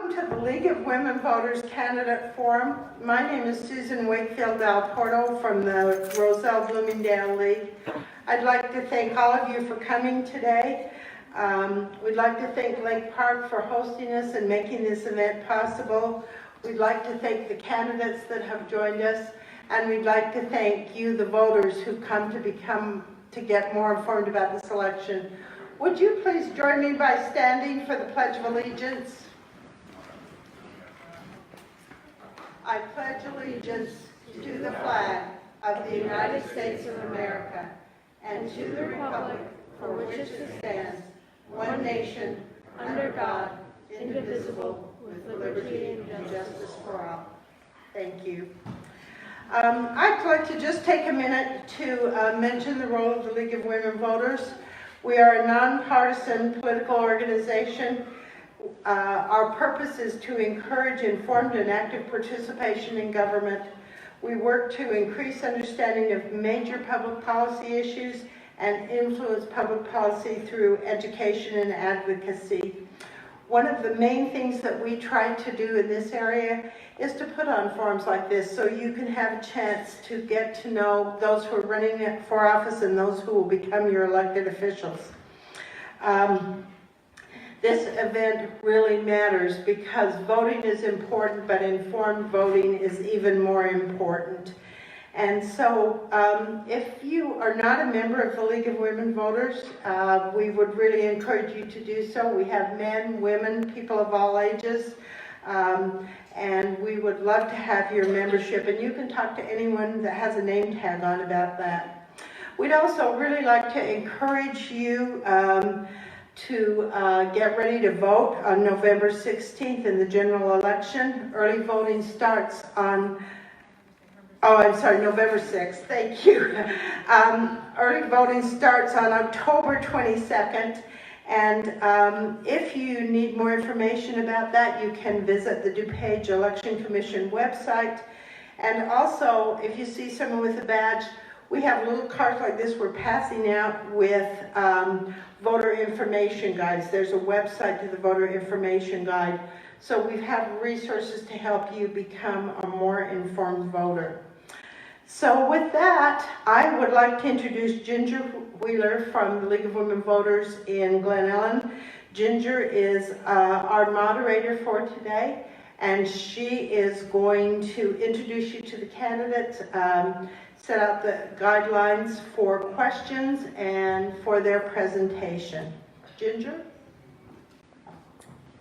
Welcome to the League of Women Voters Candidate Forum. My name is Susan Wakefield Del Porto from the Roselle-Bloomingdale League. I'd like to thank all of you for coming today. We'd like to thank Lake Park for hosting us and making this event possible. We'd like to thank the candidates that have joined us, and we'd like to thank you, the voters, who come to get more informed about this election. Would you please join me by standing for the Pledge of Allegiance? I pledge allegiance to the flag of the United States of America and to the republic for which it stands, one nation, under God, indivisible, with liberty and justice for all. Thank you. I'd like to just take a minute to mention the role of the League of Women Voters. We are a nonpartisan political organization. Our purpose is to encourage informed and active participation in government. We work to increase understanding of major public policy issues and influence public policy through education and advocacy. One of the main things that we try to do in this area is to put on forums like this so you can have a chance to get to know those who are running for office and those who will become your elected officials. This event really matters because voting is important, but informed voting is even more important. And so if you are not a member of the League of Women Voters, we would really encourage you to do so. We have men, women, people of all ages, and we would love to have your membership. And you can talk to anyone that has a name tag on about that. We'd also really like to encourage you to get ready to vote on November 16th in the general election. Early voting starts on November 6th, thank you. Early voting starts on October 22nd, and if you need more information about that, you can visit the DuPage Election Commission website. And also, if you see someone with a badge, we have little cards like this we're passing out with voter information guides. There's a website to the voter information guide. So we have resources to help you become a more informed voter. So with that, I would like to introduce Ginger Wheeler from the League of Women Voters in Glen Ellen. Ginger is our moderator for today, and she is going to introduce you to the candidates, set out the guidelines for questions and for their presentation. Ginger?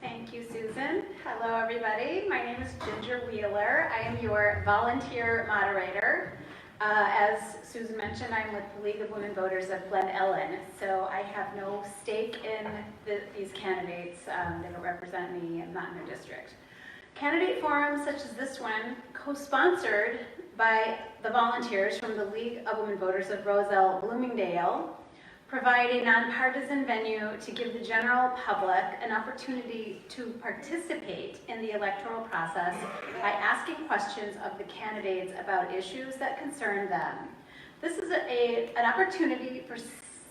Thank you, Susan. Hello, everybody. My name is Ginger Wheeler. I am your volunteer moderator. As Susan mentioned, I'm with the League of Women Voters of Glen Ellen, so I have no stake in these candidates. They don't represent me. I'm not in their district. Candidate forums such as this one, co-sponsored by the volunteers from the League of Women Voters of Roselle-Bloomingdale, provide a nonpartisan venue to give the general public an opportunity to participate in the electoral process by asking questions of the candidates about issues that concern them. This is an opportunity for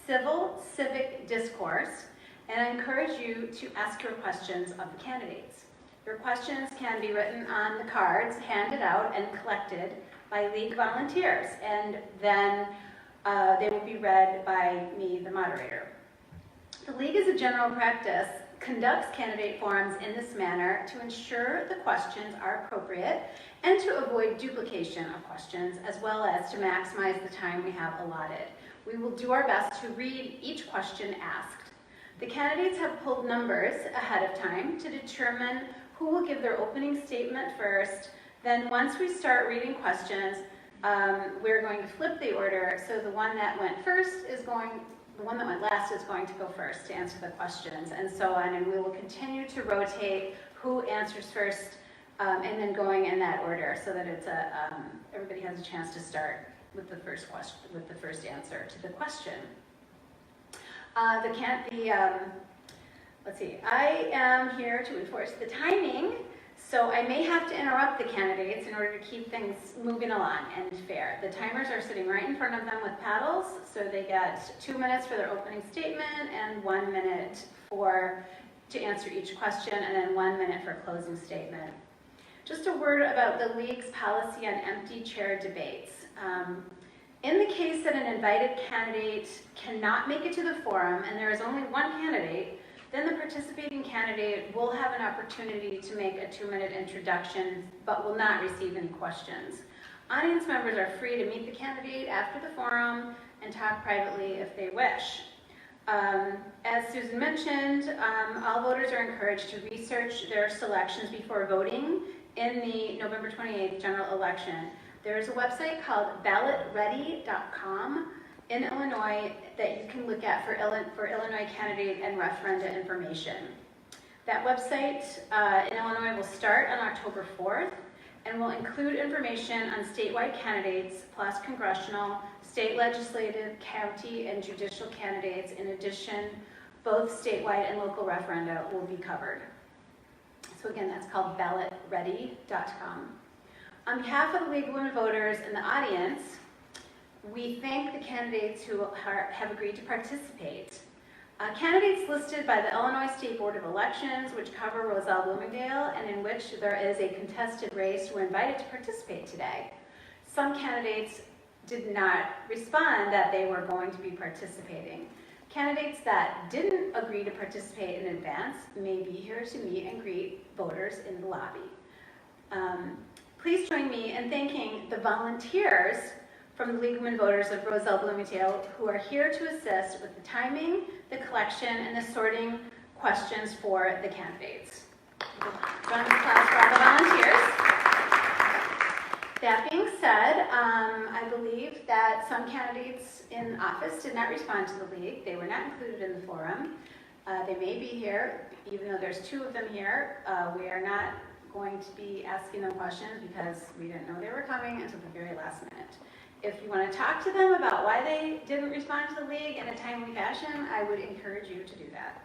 civic discourse, and I encourage you to ask your questions of the candidates. Your questions can be written on the cards, handed out, and collected by League volunteers, and then they will be read by me, the moderator. The League, as a general practice, conducts candidate forums in this manner to ensure the questions are appropriate and to avoid duplication of questions, as well as to maximize the time we have allotted. We will do our best to read each question asked. The candidates have pulled numbers ahead of time to determine who will give their opening statement first. Then once we start reading questions, we're going to flip the order, so the one that went last is going to go first to answer the questions, and so on, and we will continue to rotate who answers first, and then going in that order, so that it's everybody has a chance to start with the first question, with the first answer to the question. Let's see. I am here to enforce the timing. So I may have to interrupt the candidates in order to keep things moving along and fair. The timers are sitting right in front of them with paddles, so they get 2 minutes for their opening statement and 1 minute to answer each question, and then 1 minute for a closing statement. Just a word about the League's policy on empty chair debates. In the case that an invited candidate cannot make it to the forum and there is only one candidate, then the participating candidate will have an opportunity to make a 2-minute introduction, but will not receive any questions. Audience members are free to meet the candidate after the forum and talk privately if they wish. As Susan mentioned, all voters are encouraged to research their selections before voting in the November 28th general election. There is a website called ballotready.com in Illinois that you can look at for Illinois candidate and referenda information. That website in Illinois will start on October 4th and will include information on statewide candidates plus congressional, state legislative, county, and judicial candidates. In addition, both statewide and local referenda will be covered. So again, that's called ballotready.com. On behalf of the League of Women Voters and the audience, we thank the candidates who have agreed to participate. Candidates listed by the Illinois State Board of Elections, which cover Roselle-Bloomingdale and in which there is a contested race, were invited to participate today. Some candidates did not respond that they were going to be participating. Candidates that didn't agree to participate in advance may be here to meet and greet voters in the lobby. Please join me in thanking the volunteers from the League of Women Voters of Roselle-Bloomingdale who are here to assist with the timing, the collection, and the sorting questions for the candidates. Round of applause for all the volunteers. That being said, I believe that some candidates in office did not respond to the League. They were not included in the forum. They may be here, even though there's 2 of them here. We are not going to be asking them questions because we didn't know they were coming until the very last minute. If you want to talk to them about why they didn't respond to the League in a timely fashion, I would encourage you to do that.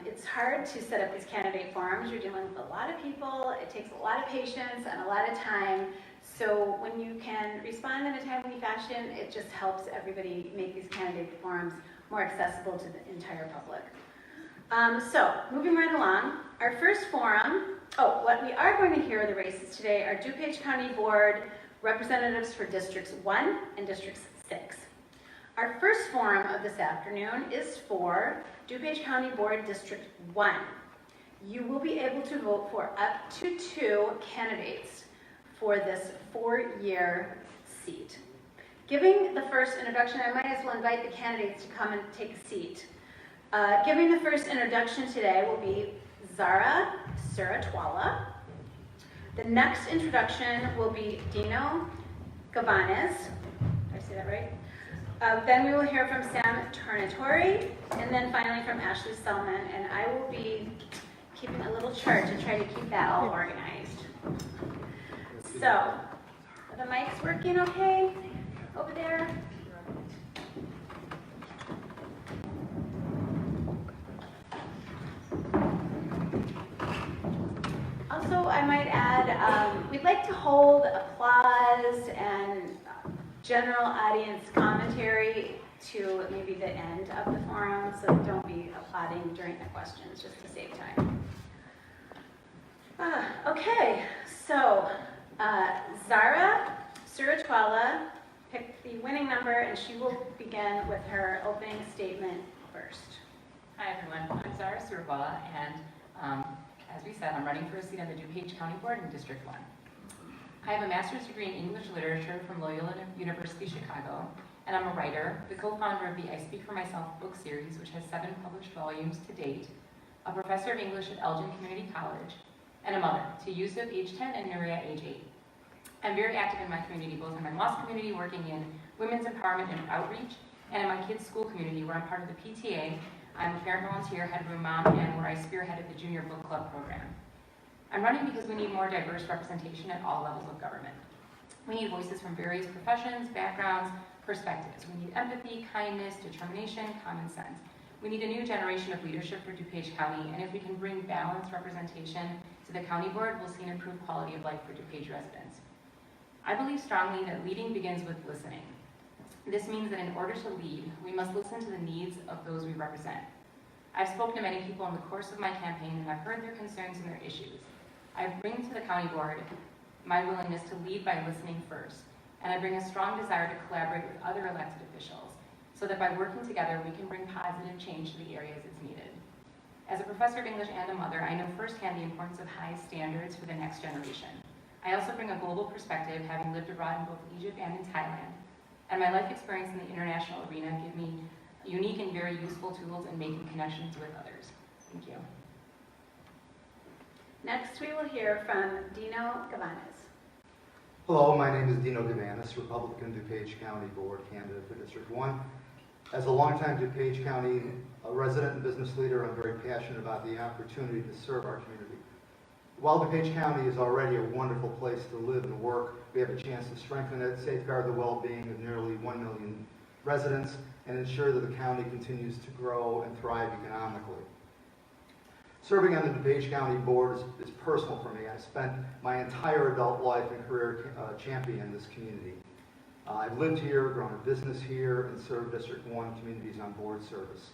It's hard to set up these candidate forums. You're dealing with a lot of people. It takes a lot of patience and a lot of time. So when you can respond in a timely fashion, it just helps everybody make these candidate forums more accessible to the entire public. So moving right along, our first forum, what we are going to hear the races today are DuPage County Board representatives for Districts 1 and District 6. Our first forum of this afternoon is for DuPage County Board District 1. You will be able to vote for up to 2 candidates for this 4-year seat. Giving the first introduction, I might as well invite the candidates to come and take a seat. Giving the first introduction today will be Zara Suratwala. The next introduction will be Dino Gabanes. Did I say that right? Then we will hear from Sam Tornatori, and then finally from Ashley Selman. And I will be keeping a little chart to try to keep that all organized. So, are the mics working okay over there? Also, I might add, we'd like to hold applause and general audience commentary to maybe the end of the forum, so don't be applauding during the questions, just to save time. Okay, so Zara Suratwala picked the winning number, and she will begin with her opening statement first. Hi everyone, I'm Zara Suratwala, and as we said, I'm running for a seat on the DuPage County Board in District 1. I have a master's degree in English literature from Loyola University Chicago, and I'm a writer, the co-founder of the I Speak for Myself book series, which has 7 published volumes to date, a professor of English at Elgin Community College, and a mother to Yusuf, age 10, and Nuria, age 8. I'm very active in my community, both in my mosque community, working in women's empowerment and outreach, and in my kids' school community, where I'm part of the PTA. I'm a parent volunteer, head room mom, and where I spearheaded the Junior Book Club program. I'm running because we need more diverse representation at all levels of government. We need voices from various professions, backgrounds, perspectives. We need empathy, kindness, determination, common sense. We need a new generation of leadership for DuPage County, and if we can bring balanced representation to the county board, we'll see an improved quality of life for DuPage residents. I believe strongly that leading begins with listening. This means that in order to lead, we must listen to the needs of those we represent. I've spoken to many people in the course of my campaign and I've heard their concerns and their issues. I bring to the county board my willingness to lead by listening first, and I bring a strong desire to collaborate with other elected officials so that by working together we can bring positive change to the areas it's needed. As a professor of English and a mother, I know firsthand the importance of high standards for the next generation. I also bring a global perspective, having lived abroad in both Egypt and in Thailand, and my life experience in the international arena give me unique and very useful tools in making connections with others. Thank you. Next, we will hear from Dino Gavanes. Hello, my name is Dino Gavanes, Republican DuPage County Board candidate for District 1. As a longtime DuPage County resident and business leader, I'm very passionate about the opportunity to serve our community. While DuPage County is already a wonderful place to live and work, we have a chance to strengthen it, safeguard the well-being of nearly 1 million residents, and ensure that the county continues to grow and thrive economically. Serving on the DuPage County Board is personal for me. I spent my entire adult life and career championing this community. I've lived here, grown a business here, and served District 1 communities on board service.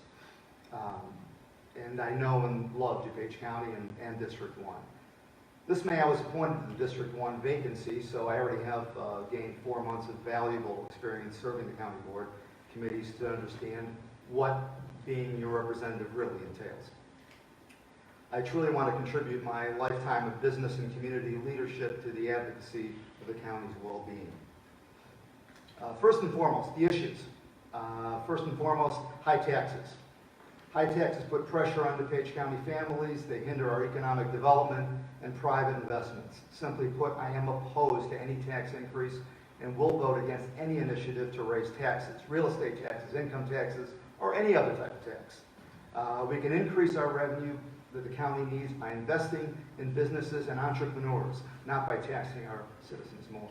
And I know and love DuPage County and District 1. This May I was appointed to the District 1 vacancy, so I already have gained 4 months of valuable experience serving the county board committees to understand what being your representative really entails. I truly want to contribute my lifetime of business and community leadership to the advocacy of the county's well-being. First and foremost, the issues. First and foremost, high taxes. High taxes put pressure on DuPage County families, they hinder our economic development and private investments. Simply put, I am opposed to any tax increase and will vote against any initiative to raise taxes, real estate taxes, income taxes, or any other type of tax. We can increase our revenue that the county needs by investing in businesses and entrepreneurs, not by taxing our citizens more.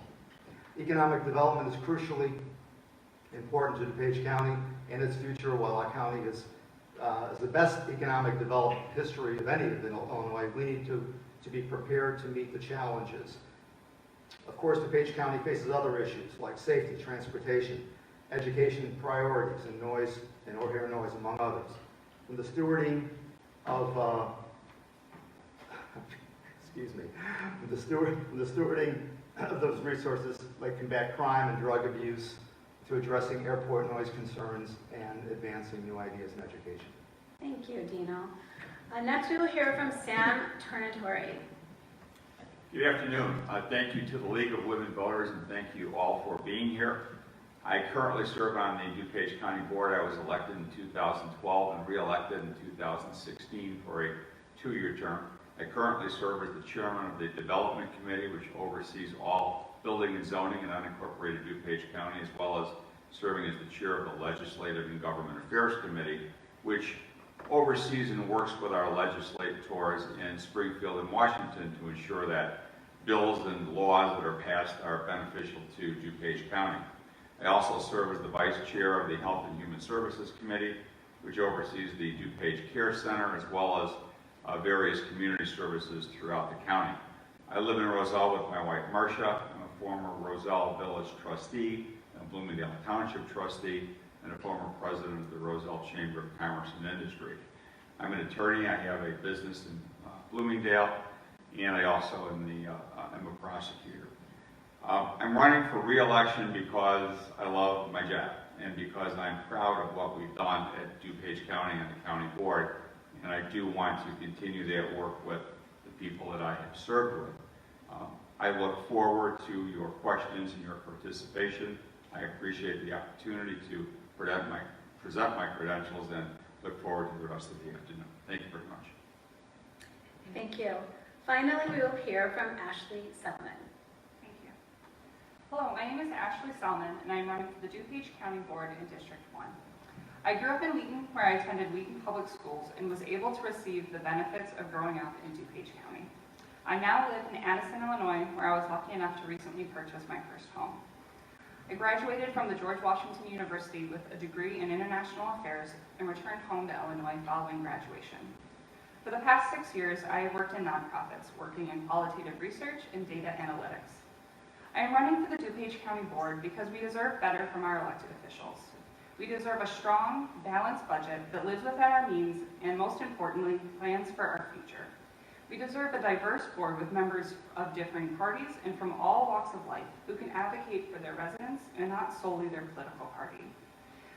Economic development is crucially important to DuPage County and its future. While our county is the best economic development history of any of Illinois, we need to be prepared to meet the challenges. Of course, DuPage County faces other issues like safety, transportation, education priorities, and noise and air noise, among others. From the stewarding of the stewarding of those resources like combat crime and drug abuse, to addressing airport noise concerns and advancing new ideas in education. Thank you, Dino. Next, we will hear from Sam Tornatore. Good afternoon. Thank you to the League of Women Voters, and thank you all for being here. I currently serve on the DuPage County Board. I was elected in 2012 and re-elected in 2016 for a 2-year term. I currently serve as the chairman of the Development Committee, which oversees all building and zoning in unincorporated DuPage County, as well as serving as the chair of the Legislative and Government Affairs Committee, which oversees and works with our legislators in Springfield and Washington to ensure that bills and laws that are passed are beneficial to DuPage County. I also serve as the vice chair of the Health and Human Services Committee, which oversees the DuPage Care Center, as well as various community services throughout the county. I live in Roselle with my wife, Marcia. I'm a former Roselle Village trustee, a Bloomingdale Township trustee, and a former president of the Roselle Chamber of Commerce and Industry. I'm an attorney. I have a business in Bloomingdale, and I also am a prosecutor. I'm running for re-election because I love my job and because I'm proud of what we've done at DuPage County and the county board, and I do want to continue that work with the people that I have served with. I look forward to your questions and your participation. I appreciate the opportunity to present my credentials and look forward to the rest of the afternoon. Thank you very much. Thank you. Finally, we will hear from Ashley Selman. Thank you. Hello, my name is Ashley Selman, and I'm running for the DuPage County Board in District 1. I grew up in Wheaton, where I attended Wheaton Public Schools and was able to receive the benefits of growing up in DuPage County. I now live in Addison, Illinois, where I was lucky enough to recently purchase my first home. I graduated from the George Washington University with a degree in International Affairs and returned home to Illinois following graduation. For the past 6 years, I have worked in nonprofits, working in qualitative research and data analytics. I am running for the DuPage County Board because we deserve better from our elected officials. We deserve a strong, balanced budget that lives within our means and, most importantly, plans for our future. We deserve a diverse board with members of differing parties and from all walks of life who can advocate for their residents and not solely their political party.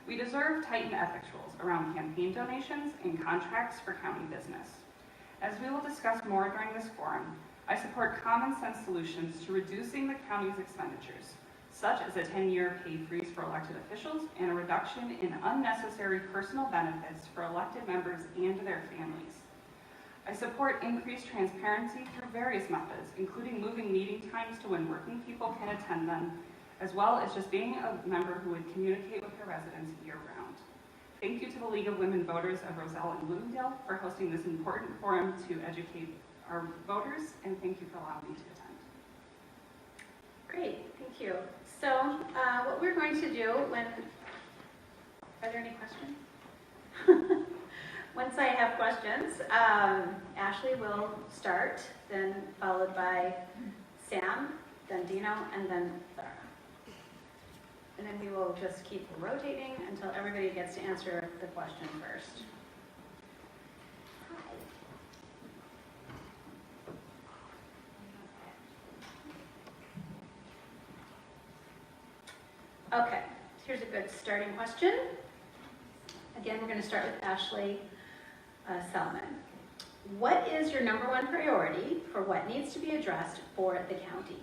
We deserve tightened ethics rules around campaign donations and contracts for county business. As we will discuss more during this forum, I support common sense solutions to reducing the county's expenditures, such as a 10-year pay freeze for elected officials and a reduction in unnecessary personal benefits for elected members and their families. I support increased transparency through various methods, including moving meeting times to when working people can attend them, as well as just being a member who would communicate with their residents year-round. Thank you to the League of Women Voters of Roselle and Bloomingdale for hosting this important forum to educate our voters, and thank you for allowing me to attend. Great, thank you. So what we're going to do are there any questions? Once I have questions, Ashley will start, then followed by Sam, then Dino, and then Sarah. And then we will just keep rotating until everybody gets to answer the question first. Okay, here's a good starting question. Again, we're going to start with Ashley Salmon. What is your number one priority for what needs to be addressed for the county?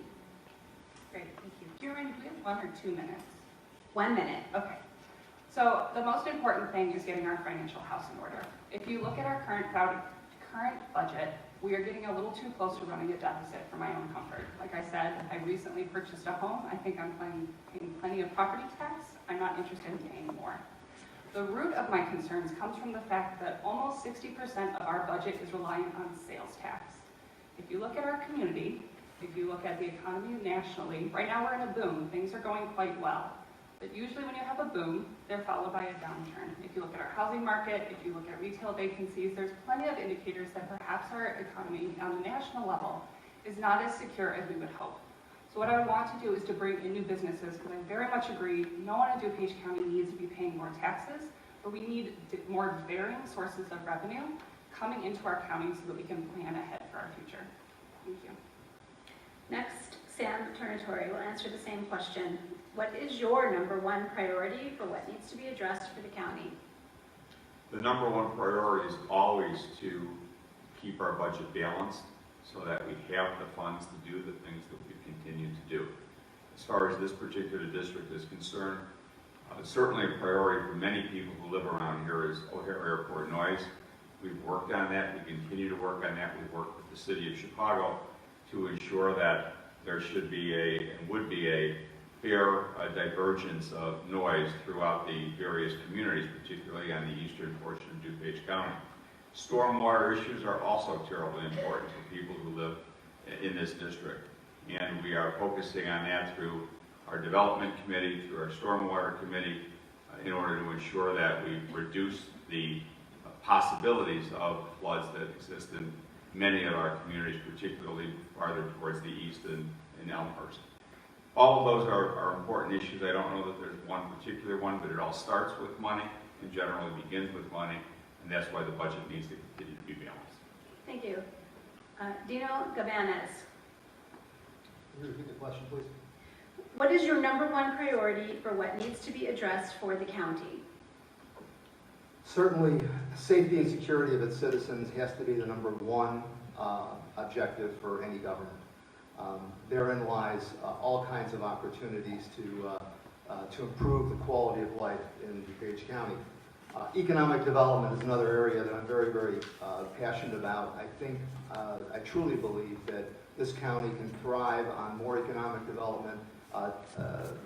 Great, thank you. Do you mind, do we have 1 or 2 minutes? 1 minute. Okay. So the most important thing is getting our financial house in order. If you look at our current budget, we are getting a little too close to running a deficit for my own comfort. Like I said, I recently purchased a home. I think I'm paying plenty of property tax. I'm not interested in paying more. The root of my concerns comes from the fact that almost 60% of our budget is reliant on sales tax. If you look at our community, if you look at the economy nationally, right now we're in a boom. Things are going quite well. But usually when you have a boom, they're followed by a downturn. If you look at our housing market, if you look at retail vacancies, there's plenty of indicators that perhaps our economy on the national level is not as secure as we would hope. So what I would want to do is to bring in new businesses, because I very much agree, no one in DuPage County needs to be paying more taxes, but we need more varying sources of revenue coming into our county so that we can plan ahead for our future. Thank you. Next, Sam Tornatore will answer the same question. What is your number one priority for what needs to be addressed for the county? The number one priority is always to keep our budget balanced so that we have the funds to do the things that we continue to do. As far as this particular district is concerned, certainly a priority for many people who live around here is O'Hare Airport noise. We've worked on that. We continue to work on that. We've worked with the city of Chicago to ensure that there should be and would be a fair divergence of noise throughout the various communities, particularly on the eastern portion of DuPage County. Stormwater issues are also terribly important for people who live in this district, and we are focusing on that through our development committee, through our stormwater committee, in order to ensure that we reduce the possibilities of floods that exist in many of our communities, particularly farther towards the east in Elmhurst. All of those are important issues. I don't know that there's one particular one, but it all starts with money and generally begins with money, and that's why the budget needs to continue to be balanced. Thank you. Dino Gabanes. Can you repeat the question, please? What is your number one priority for what needs to be addressed for the county? Certainly, safety and security of its citizens has to be the number one objective for any government. Therein lies all kinds of opportunities to improve the quality of life in DuPage County. Economic development is another area that I'm very, very passionate about. I truly believe that this county can thrive on more economic development,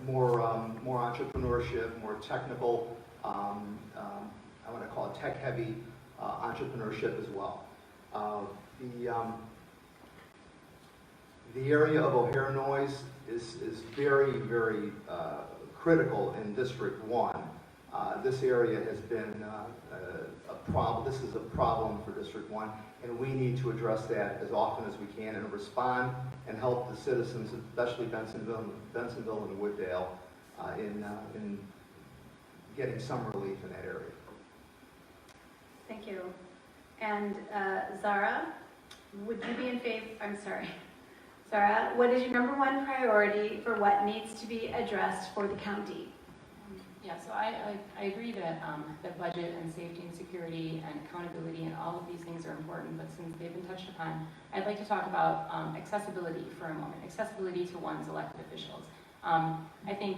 more entrepreneurship, more technical, I want to call it tech-heavy entrepreneurship as well. The area of O'Hare noise is very, very critical in District 1. This area has been a problem. This is a problem for District 1, and we need to address that as often as we can and respond and help the citizens, especially Bensonville and Wooddale, in getting some relief in that area. Thank you. And Zara, would you be in favor, I'm sorry. Zara, what is your number one priority for what needs to be addressed for the county? Yeah, so I agree that that budget and safety and security and accountability and all of these things are important, but since they've been touched upon, I'd like to talk about accessibility for a moment, accessibility to one's elected officials. I think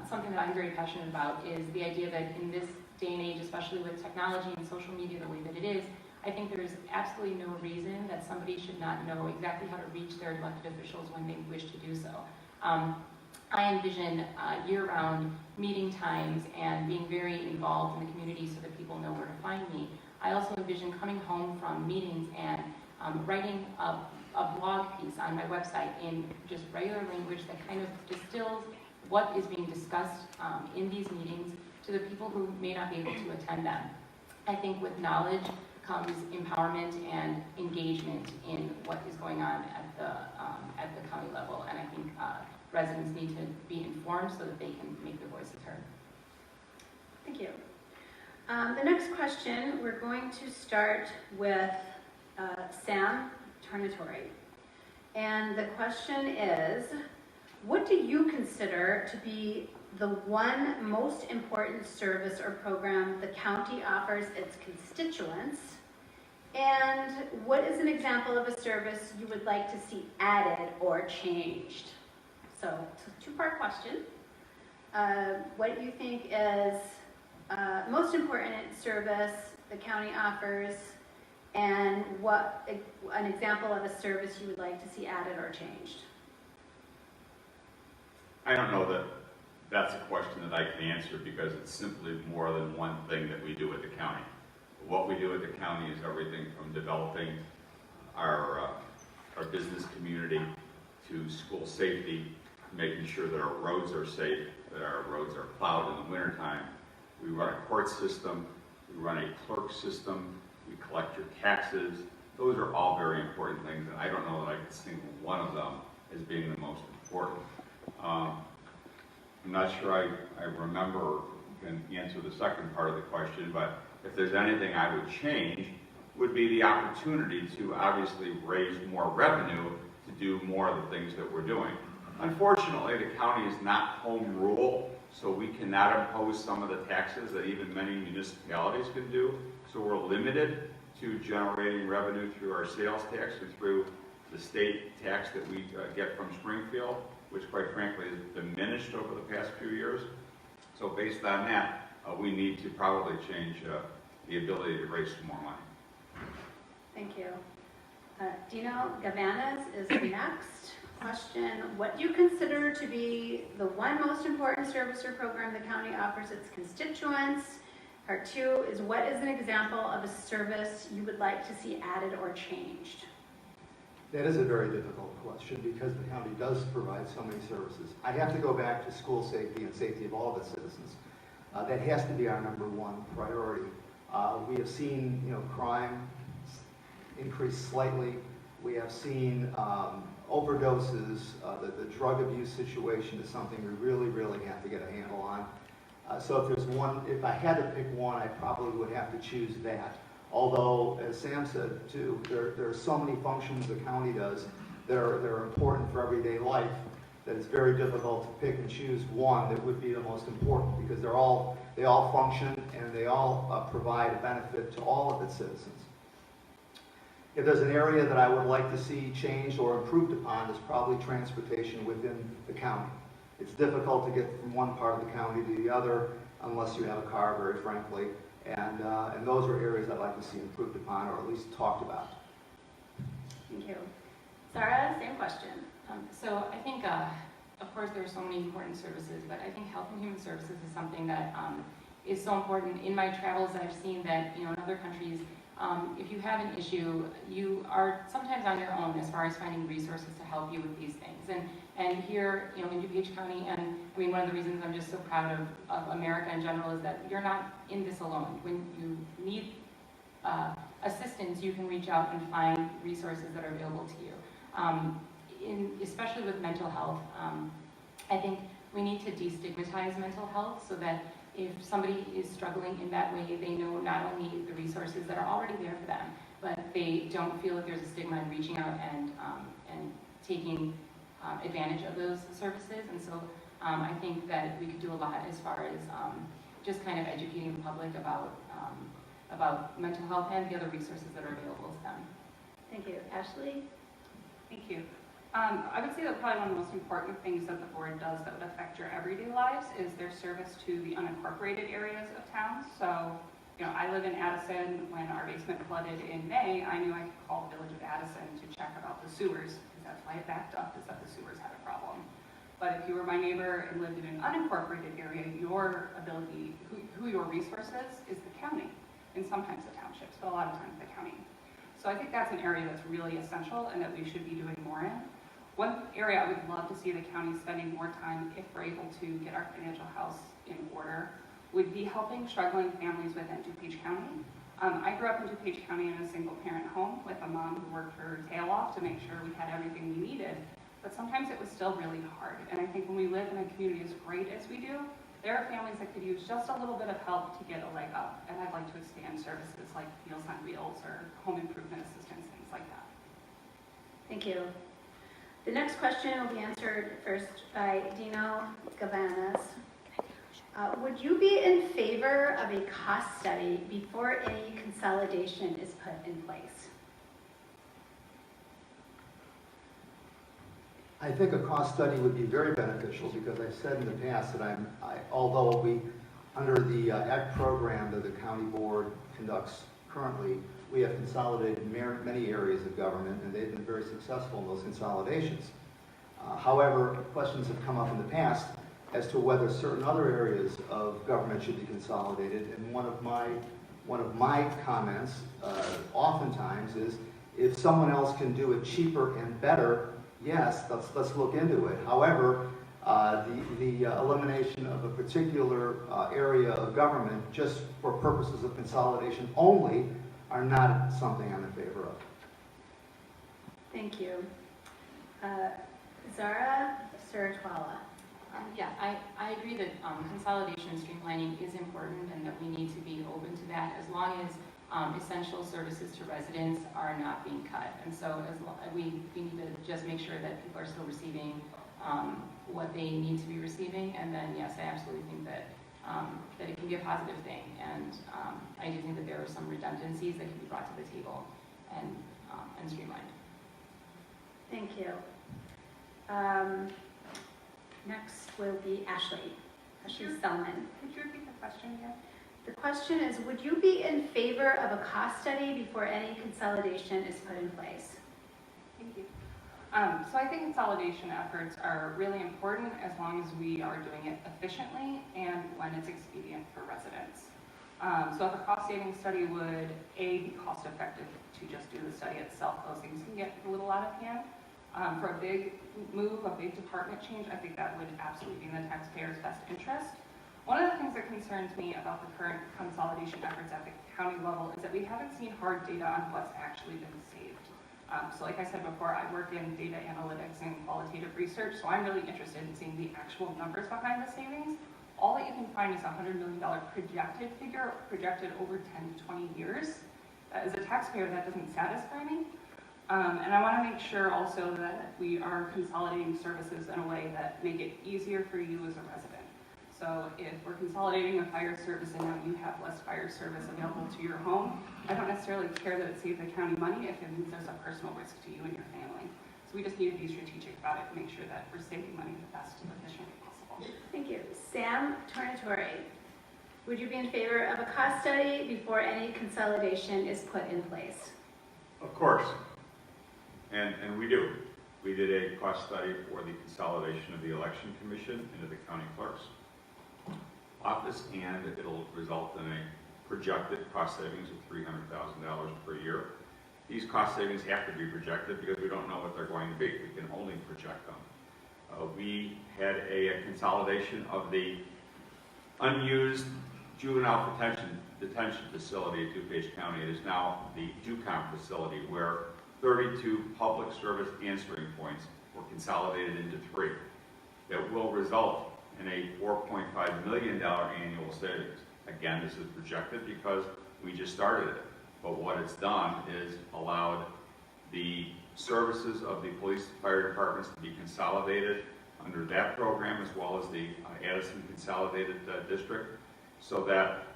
something that I'm very passionate about is the idea that in this day and age, especially with technology and social media the way that it is, I think there's absolutely no reason that somebody should not know exactly how to reach their elected officials when they wish to do so. I envision year-round meeting times and being very involved in the community so that people know where to find me. I also envision coming home from meetings and writing a blog piece on my website in just regular language that kind of distills what is being discussed in these meetings to the people who may not be able to attend them. I think with knowledge comes empowerment and engagement in what is going on at the county level, and I think residents need to be informed so that they can make their voices heard. Thank you. The next question, we're going to start with Sam Tarnatory. And the question is, what do you consider to be the one most important service or program the county offers its constituents? And what is an example of a service you would like to see added or changed? So it's a two-part question. What do you think is most important service the county offers, and what an example of a service you would like to see added or changed? I don't know that that's a question that I can answer because it's simply more than one thing that we do at the county. What we do at the county is everything from developing our business community to school safety, making sure that our roads are safe, that our roads are plowed in the wintertime. We run a court system, we run a clerk system, we collect your taxes. Those are all very important things, and I don't know that I can single one of them as being the most important. I'm not sure I remember and answer the second part of the question, but if there's anything I would change, would be the opportunity to obviously raise more revenue to do more of the things that we're doing. Unfortunately, the county is not home rule, so we cannot impose some of the taxes that even many municipalities can do. So we're limited to generating revenue through our sales tax and through the state tax that we get from Springfield, which quite frankly has diminished over the past few years. So based on that, we need to probably change the ability to raise some more money. Thank you. Dino Gavanas is next. Question, what do you consider to be the one most important service or program the county offers its constituents? Part two is, what is an example of a service you would like to see added or changed? That is a very difficult question because the county does provide so many services. I have to go back to school safety and safety of all of its citizens. That has to be our number one priority. We have seen, crime increase slightly. We have seen overdoses. The drug abuse situation is something we really, really have to get a handle on. So if I had to pick one, I probably would have to choose that. Although, as Sam said too, there are so many functions the county does that are important for everyday life that it's very difficult to pick and choose one that would be the most important because they all function and they all provide a benefit to all of its citizens. If there's an area that I would like to see changed or improved upon, it's probably transportation within the county. It's difficult to get from one part of the county to the other unless you have a car, very frankly. And those are areas I'd like to see improved upon or at least talked about. Thank you. Sarah, same question. So I think, of course, there are so many important services, but I think health and human services is something that is so important. In my travels, I've seen that, in other countries, if you have an issue, you are sometimes on your own as far as finding resources to help you with these things. And here, in DuPage County, and I mean, one of the reasons I'm just so proud of America in general is that you're not in this alone. When you need assistance, you can reach out and find resources that are available to you. Especially with mental health, I think we need to destigmatize mental health so that if somebody is struggling in that way, they know not only the resources that are already there for them, but they don't feel that there's a stigma in reaching out and taking advantage of those services. And so I think that we could do a lot as far as just kind of educating the public about mental health and the other resources that are available to them. Thank you. Ashley? Thank you. I would say that probably one of the most important things that the board does that would affect your everyday lives is their service to the unincorporated areas of town. So, you know, I live in Addison. When our basement flooded in May, I knew I could call the village of Addison to check about the sewers, because that's why it backed up, is that the sewers had a problem. But if you were my neighbor and lived in an unincorporated area, your ability, who your resource is the county, and sometimes the townships, but a lot of times the county. So I think that's an area that's really essential and that we should be doing more in. One area I would love to see the county spending more time, if we're able to get our financial house in order, would be helping struggling families within DuPage County. I grew up in DuPage County in a single parent home with a mom who worked her tail off to make sure we had everything we needed, but sometimes it was still really hard. And I think when we live in a community as great as we do, there are families that could use just a little bit of help to get a leg up, and I'd like to expand services like Meals on Wheels or home improvement assistance, things like that. Thank you. The next question will be answered first by Dino Gavanas. Would you be in favor of a cost study before any consolidation is put in place? I think a cost study would be very beneficial because I've said in the past that although we, under the ACT program that the county board conducts currently, we have consolidated many areas of government and they've been very successful in those consolidations. However, questions have come up in the past as to whether certain other areas of government should be consolidated, and one of my comments oftentimes is if someone else can do it cheaper and better, yes, let's look into it. However, the elimination of a particular area of government just for purposes of consolidation only are not something I'm in favor of. Thank you. Zara Surajwala. Yeah, I agree that consolidation and streamlining is important and that we need to be open to that as long as essential services to residents are not being cut. And so we need to just make sure that people are still receiving what they need to be receiving. And then, yes, I absolutely think that that it can be a positive thing. And I do think that there are some redundancies that can be brought to the table and streamlined. Thank you. Next will be Ashley Selman. Could you repeat the question again? The question is, would you be in favor of a cost study before any consolidation is put in place? Thank you. So I think consolidation efforts are really important as long as we are doing it efficiently and when it's expedient for residents. So if a cost saving study would, be cost effective to just do the study itself, those things can get a little out of hand. For a big move, a big department change, I think that would absolutely be in the taxpayer's best interest. One of the things that concerns me about the current consolidation efforts at the county level is that we haven't seen hard data on what's actually been saved. So like I said before, I work in data analytics and qualitative research, so I'm really interested in seeing the actual numbers behind the savings. All that you can find is a $100 million projected figure, projected over 10 to 20 years. As a taxpayer, that doesn't satisfy me. And I want to make sure also that we are consolidating services in a way that make it easier for you as a resident. So if we're consolidating a fire service and now you have less fire service available to your home, I don't necessarily care that it saves the county money if it means there's a personal risk to you and your family. So we just need to be strategic about it and make sure that we're saving money the best and efficiently possible. Thank you. Sam Tornatore. Would you be in favor of a cost study before any consolidation is put in place? Of course. And we do. We did a cost study for the consolidation of the election commission into the county clerk's office, and it'll result in a projected cost savings of $300,000 per year. These cost savings have to be projected because we don't know what they're going to be. We can only project them. We had a consolidation of the unused juvenile detention facility at DuPage County. It is now the DuCom facility, where 32 public service answering points were consolidated into 3. That will result in a $4.5 million annual savings. Again, this is projected because we just started it. But what it's done is allowed the services of the police and fire departments to be consolidated under that program, as well as the Addison Consolidated District, so that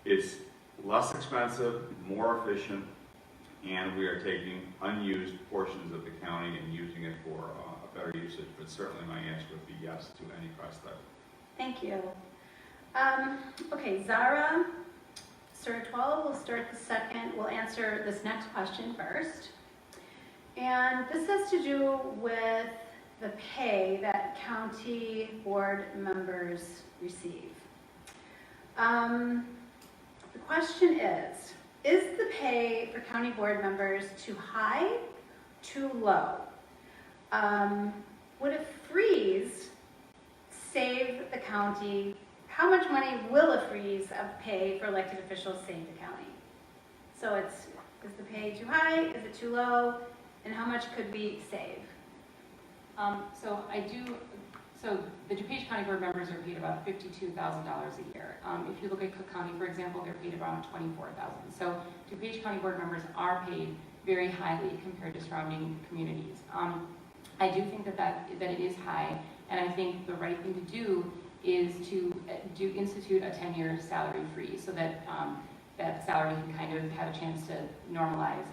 it's less expensive, more efficient, and we are taking unused portions of the county and using it for a better usage. But certainly my answer would be yes to any cost study. Thank you. Okay, Zara Sirtwell will start the second. We'll answer this next question first. And this has to do with the pay that county board members receive. The question is the pay for county board members too high, too low? Would a freeze save the county? How much money will a freeze of pay for elected officials save the county? So is the pay too high? Is it too low? And how much could we save? So the DuPage County board members are paid about $52,000 a year. If you look at Cook County, for example, they're paid around $24,000. So DuPage County board members are paid very highly compared to surrounding communities. I do think that it is high, and I think the right thing to do is to institute a 10-year salary freeze, so that that salary can kind of have a chance to normalize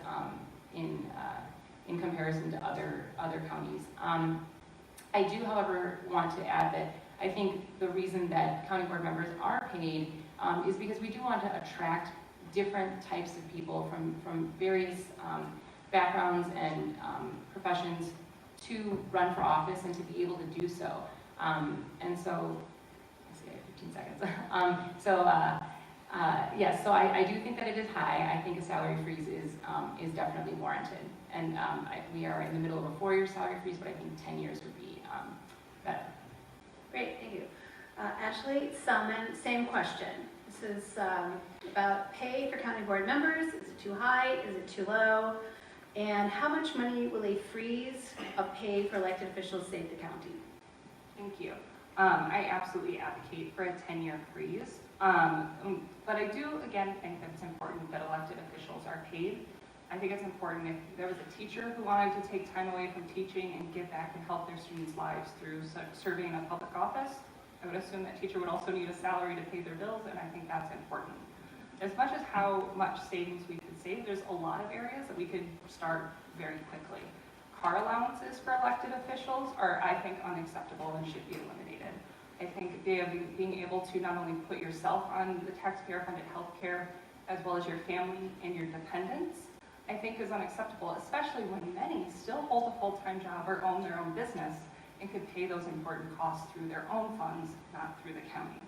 in comparison to other counties. I do, however, want to add that I think the reason that county board members are paid is because we do want to attract different types of people from various backgrounds and professions to run for office and to be able to do so. And so, let's see, I have 15 seconds. Yes, so I do think that it is high. I think a salary freeze is definitely warranted. And we are in the middle of a 4-year salary freeze, but I think 10 years would be better. Great, thank you. Ashley Selman, same question. This is about pay for county board members. Is it too high? Is it too low? And how much money will a freeze of pay for elected officials save the county? Thank you. I absolutely advocate for a 10-year freeze. But I do, again, think that it's important that elected officials are paid. I think it's important if there was a teacher who wanted to take time away from teaching and give back and help their students' lives through serving in a public office, I would assume that teacher would also need a salary to pay their bills, and I think that's important. As much as how much savings we could save, there's a lot of areas that we could start very quickly. Car allowances for elected officials are, I think, unacceptable and should be eliminated. I think being able to not only put yourself on the taxpayer-funded health care, as well as your family and your dependents, I think is unacceptable, especially when many still hold a full-time job or own their own business and could pay those important costs through their own funds, not through the county.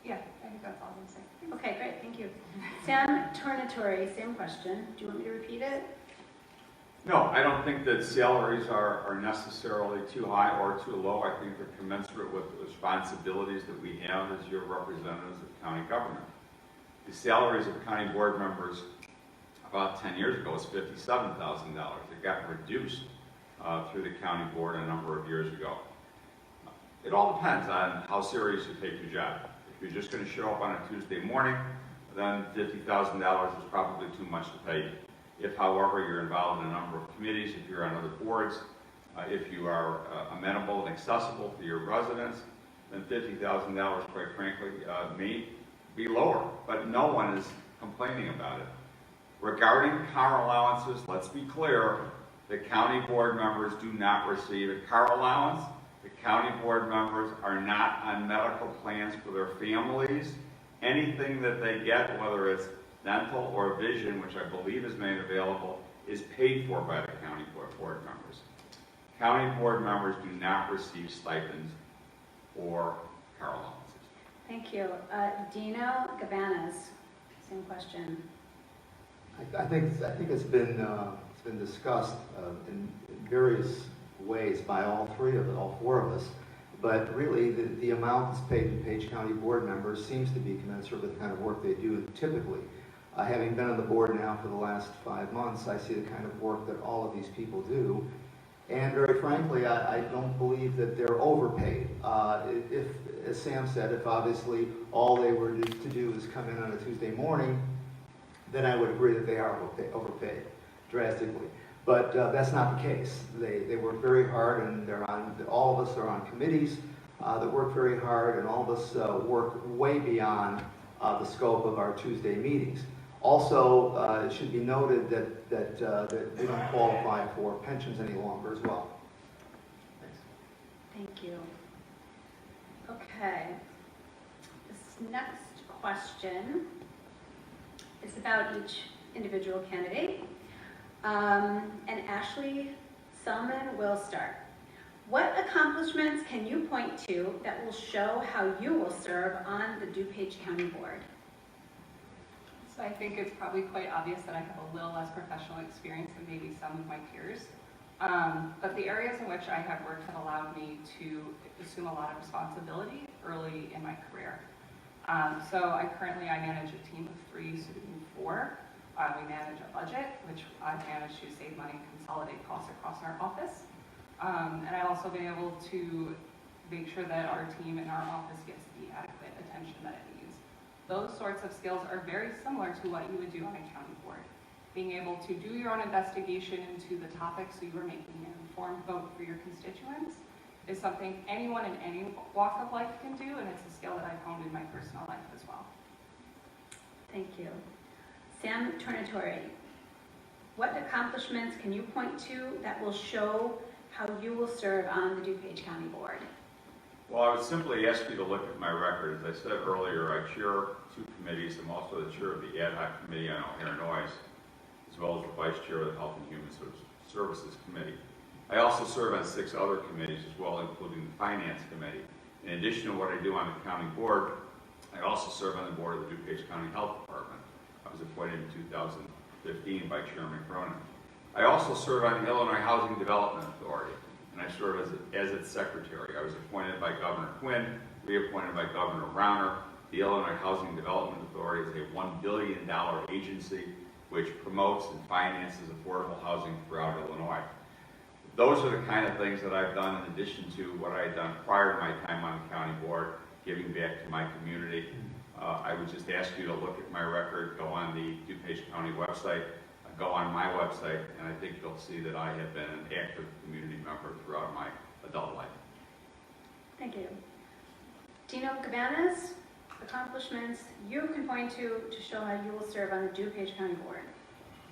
Yeah, I think that's all I'm saying. Okay, great, thank you. Sam Tornatore, same question. Do you want me to repeat it? No, I don't think that salaries are necessarily too high or too low. I think they're commensurate with the responsibilities that we have as your representatives of county government. The salaries of county board members about 10 years ago was $57,000. It got reduced through the county board a number of years ago. It all depends on how serious you take your job. If you're just going to show up on a Tuesday morning, then $50,000 is probably too much to pay you. If, however, you're involved in a number of committees, if you're on other boards, if you are amenable and accessible to your residents, then $50,000, quite frankly, may be lower, but no one is complaining about it. Regarding car allowances, let's be clear, the county board members do not receive a car allowance. The county board members are not on medical plans for their families. Anything that they get, whether it's dental or vision, which I believe is made available, is paid for by the county board members. County board members do not receive stipends or car allowances. Thank you. Dino Gabanas, same question. I think it's been discussed in various ways by all four of us. But really, the amount that's paid to DuPage County board members seems to be commensurate with the kind of work they do typically. Having been on the board now for the last 5 months, I see the kind of work that all of these people do. And very frankly, I don't believe that they're overpaid. If, as Sam said, if obviously all they were to do is come in on a Tuesday morning, then I would agree that they are overpaid drastically. But that's not the case. They work very hard, and all of us are on committees that work very hard, and all of us work way beyond the scope of our Tuesday meetings. Also, it should be noted that we don't qualify for pensions any longer as well. Thanks. Thank you. Okay. This next question is about each individual candidate. And Ashley Selman will start. What accomplishments can you point to that will show how you will serve on the DuPage County Board? So I think it's probably quite obvious that I have a little less professional experience than maybe some of my peers. But the areas in which I have worked have allowed me to assume a lot of responsibility early in my career. So I manage a team of 3, soon 4. We manage a budget, which I've managed to save money and consolidate costs across our office. And I've also been able to make sure that our team in our office gets the adequate attention that it needs. Those sorts of skills are very similar to what you would do on a county board. Being able to do your own investigation into the topics so you are making an informed vote for your constituents is something anyone in any walk of life can do, and it's a skill that I've honed in my personal life as well. Thank you. Sam Tornatore, what accomplishments can you point to that will show how you will serve on the DuPage County Board? Well, I would simply ask you to look at my record. As I said earlier, I chair 2 committees. I'm also the chair of the Ad Hoc Committee on O'Hare Noise, as well as the vice chair of the Health and Human Services Committee. I also serve on 6 other committees as well, including the Finance Committee. In addition to what I do on the county board, I also serve on the board of the DuPage County Health Department. I was appointed in 2015 by Chairman Cronin. I also serve on the Illinois Housing Development Authority, and I serve as its secretary. I was appointed by Governor Quinn, reappointed by Governor Rauner. The Illinois Housing Development Authority is a $1 billion agency which promotes and finances affordable housing throughout Illinois. Those are the kind of things that I've done in addition to what I had done prior to my time on the county board, giving back to my community. I would just ask you to look at my record, go on the DuPage County website, go on my website, and I think you'll see that I have been an active community member throughout my adult life. Thank you. Dino Cabanas, accomplishments you can point to show how you will serve on the DuPage County Board.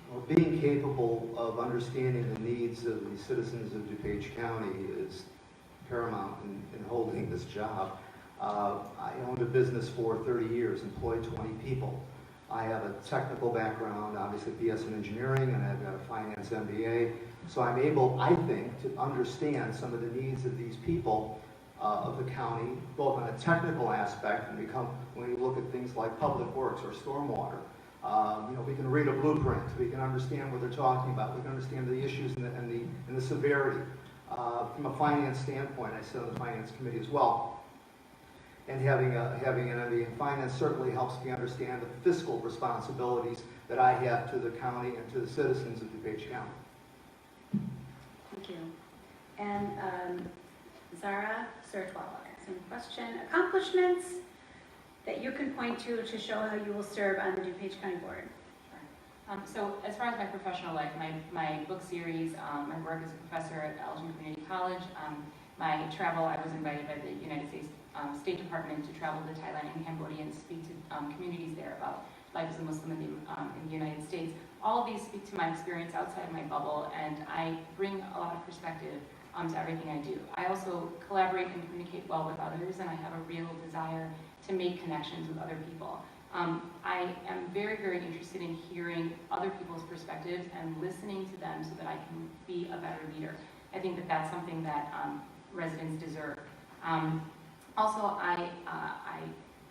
Well, being capable of understanding the needs of the citizens of DuPage County is paramount in holding this job. I owned a business for 30 years, employed 20 people. I have a technical background, obviously BS in engineering, and I've got a finance MBA. So I'm able, I think, to understand some of the needs of these people of the county, both on a technical aspect, and when we look at things like public works or stormwater. We can read a blueprint, we can understand what they're talking about, we can understand the issues and the severity. From a finance standpoint, I sit on the finance committee as well. And having an MBA in finance certainly helps me understand the fiscal responsibilities that I have to the county and to the citizens of DuPage County. Thank you. And Zara Sertwala, same question. Accomplishments that you can point to show how you will serve on the DuPage County Board. So as far as my professional life, my book series, my work as a professor at Elgin Community College, my travel, I was invited by the United States State Department to travel to Thailand and Cambodia and speak to communities there about life as a Muslim in the United States. All of these speak to my experience outside of my bubble, and I bring a lot of perspective to everything I do. I also collaborate and communicate well with others, and I have a real desire to make connections with other people. I am very, very interested in hearing other people's perspectives and listening to them so that I can be a better leader. I think that that's something that residents deserve. Also, I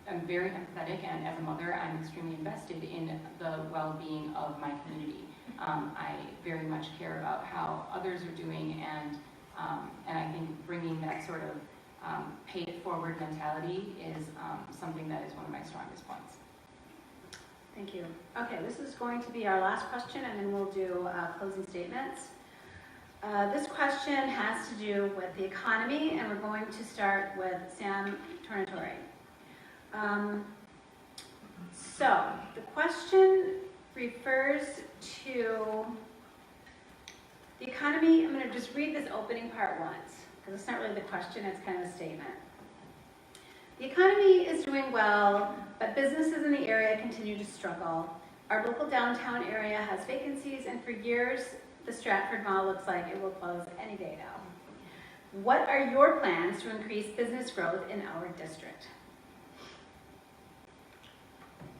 am very empathetic, and as a mother, I'm extremely invested in the well-being of my community. I very much care about how others are doing, and I think bringing that sort of pay-it-forward mentality is something that is one of my strongest points. Thank you. Okay, this is going to be our last question, and then we'll do closing statements. This question has to do with the economy, and we're going to start with Sam Tornatore. So the question refers to the economy. I'm going to just read this opening part once, because it's not really the question, it's kind of a statement. The economy is doing well, but businesses in the area continue to struggle. Our local downtown area has vacancies, and for years, the Stratford Mall looks like it will close any day now. What are your plans to increase business growth in our district?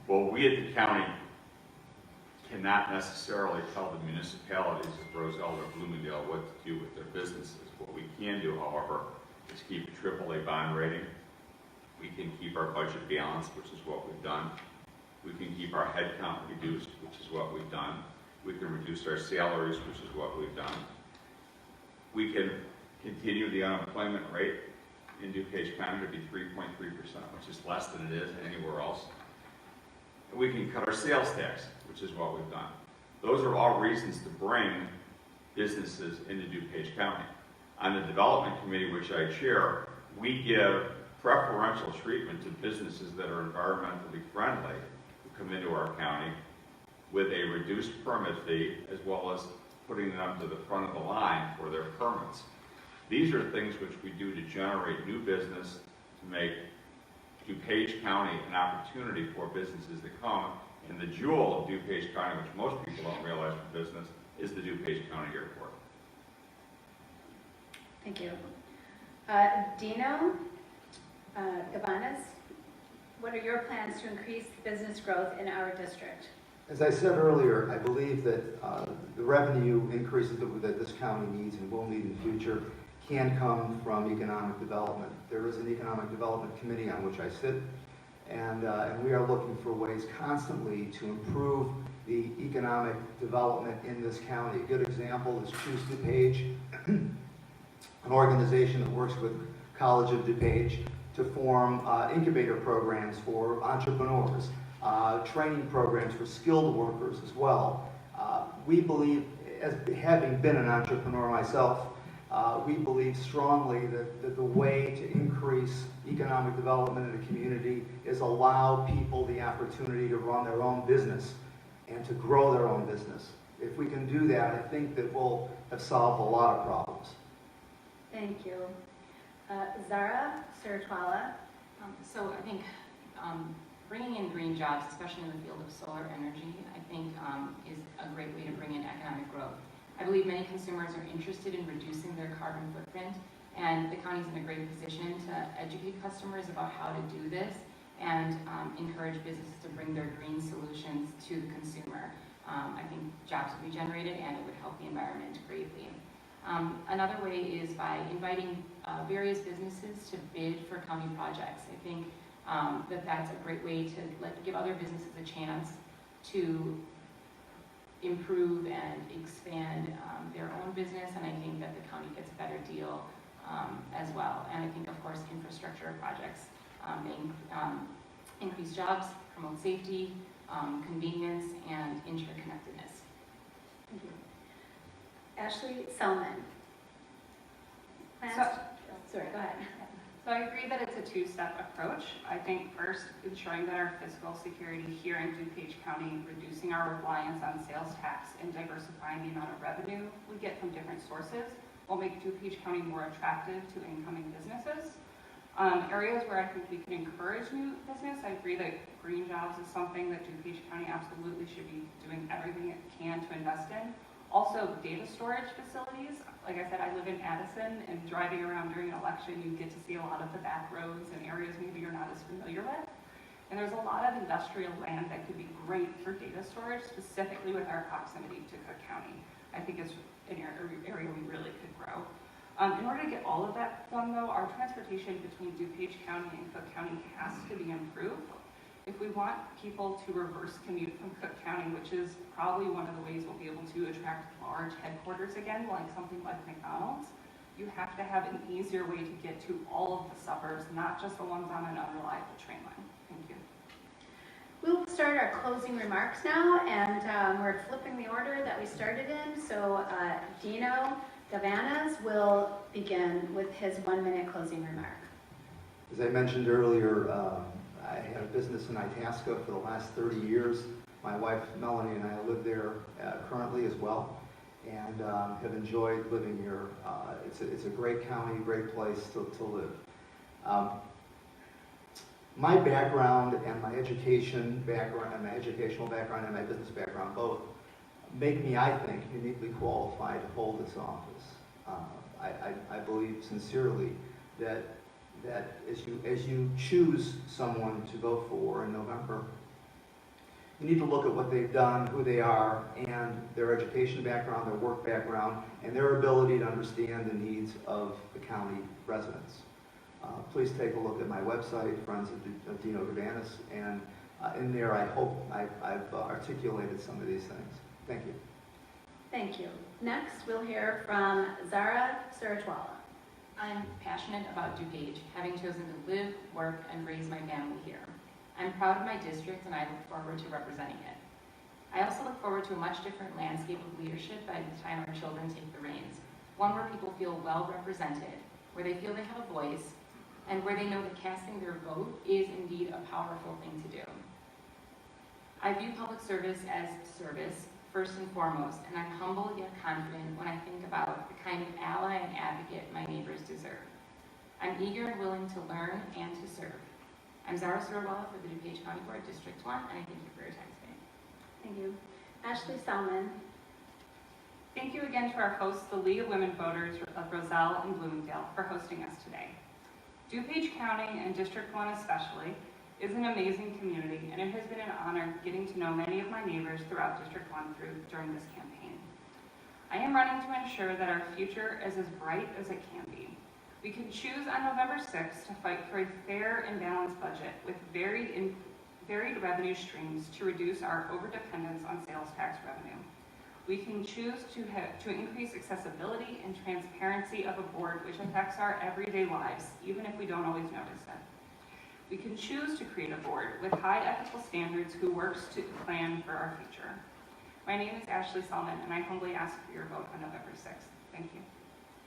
Well, we at the county cannot necessarily tell the municipalities of Roselle or Bloomingdale what to do with their businesses. What we can do, however, is keep a AAA bond rating. We can keep our budget balanced, which is what we've done. We can keep our headcount reduced, which is what we've done. We can reduce our salaries, which is what we've done. We can continue the unemployment rate in DuPage County to be 3.3%, which is less than it is anywhere else. We can cut our sales tax, which is what we've done. Those are all reasons to bring businesses into DuPage County. On the development committee, which I chair, we give preferential treatment to businesses that are environmentally friendly who come into our county with a reduced permit fee, as well as putting them to the front of the line for their permits. These are things which we do to generate new business, to make DuPage County an opportunity for businesses to come. And the jewel of DuPage County, which most people don't realize for business, is the DuPage County Airport. Thank you. Dino Gabanas, what are your plans to increase business growth in our district? As I said earlier, I believe that the revenue increases that this county needs and will need in the future can come from economic development. There is an economic development committee on which I sit, and we are looking for ways constantly to improve the economic development in this county. A good example is Choose DuPage, an organization that works with College of DuPage to form incubator programs for entrepreneurs, training programs for skilled workers as well. We believe, as having been an entrepreneur myself, we believe strongly that the way to increase economic development in a community is allow people the opportunity to run their own business and to grow their own business. If we can do that, I think that we'll have solved a lot of problems. Thank you. Zara Suratwala. So I think bringing in green jobs, especially in the field of solar energy, I think is a great way to bring in economic growth. I believe many consumers are interested in reducing their carbon footprint, and the county's in a great position to educate customers about how to do this and encourage businesses to bring their green solutions to the consumer. I think jobs would be generated and it would help the environment greatly. Another way is by inviting various businesses to bid for county projects. I think that's a great way to give other businesses a chance to improve and expand their own business, and I think that the county gets a better deal as well. And I think, of course, infrastructure projects may increase jobs, promote safety, convenience, and interconnectedness. Thank you. Ashley Selman. Plans? Sorry, go ahead. So I agree that it's a two-step approach. I think first, ensuring that our fiscal security here in DuPage County, reducing our reliance on sales tax and diversifying the amount of revenue we get from different sources will make DuPage County more attractive to incoming businesses. Areas where I think we can encourage new business, I agree that green jobs is something that DuPage County absolutely should be doing everything it can to invest in. Also, data storage facilities. Like I said, I live in Addison, and driving around during an election, you get to see a lot of the back roads and areas maybe you're not as familiar with. And there's a lot of industrial land that could be great for data storage, specifically with our proximity to Cook County. I think it's an area we really could grow. In order to get all of that done, though, our transportation between DuPage County and Cook County has to be improved. If we want people to reverse commute from Cook County, which is probably one of the ways we'll be able to attract large headquarters again, like something like McDonald's, you have to have an easier way to get to all of the suburbs, not just the ones on an unreliable train line. Thank you. We'll start our closing remarks now, and we're flipping the order that we started in. So Dino, Gavanas will begin with his 1-minute closing remark. As I mentioned earlier, I had a business in Itasca for the last 30 years. My wife Melanie and I live there currently as well, and have enjoyed living here. It's a great county, great place to live. My background and my educational background and my business background both make me, I think, uniquely qualified to hold this office. I believe sincerely that as you choose someone to vote for in November, you need to look at what they've done, who they are, and their education background, their work background, and their ability to understand the needs of the county residents. Please take a look at my website, Friends of Dino Gavanas, and in there I hope I've articulated some of these things. Thank you. Thank you. Next, we'll hear from Zara Surajwala. I'm passionate about DuPage, having chosen to live, work, and raise my family here. I'm proud of my district and I look forward to representing it. I also look forward to a much different landscape of leadership by the time our children take the reins, one where people feel well represented, where they feel they have a voice, and where they know that casting their vote is indeed a powerful thing to do. I view public service as service, first and foremost, and I'm humble yet confident when I think about the kind of ally and advocate my neighbors deserve. I'm eager and willing to learn and to serve. I'm Zara Surajwala for the DuPage County Board, District 1, and I thank you for your time today. Thank you. Ashley Salmon. Thank you again to our hosts, the League of Women Voters of Roselle and Bloomingdale, for hosting us today. DuPage County, and District 1 especially, is an amazing community, and it has been an honor getting to know many of my neighbors throughout District 1 during this campaign. I am running to ensure that our future is as bright as it can be. We can choose on November 6th to fight for a fair and balanced budget with varied revenue streams to reduce our overdependence on sales tax revenue. We can choose to increase accessibility and transparency of a board which affects our everyday lives, even if we don't always notice it. We can choose to create a board with high ethical standards who works to plan for our future. My name is Ashley Salmon, and I humbly ask for your vote on November 6th. Thank you.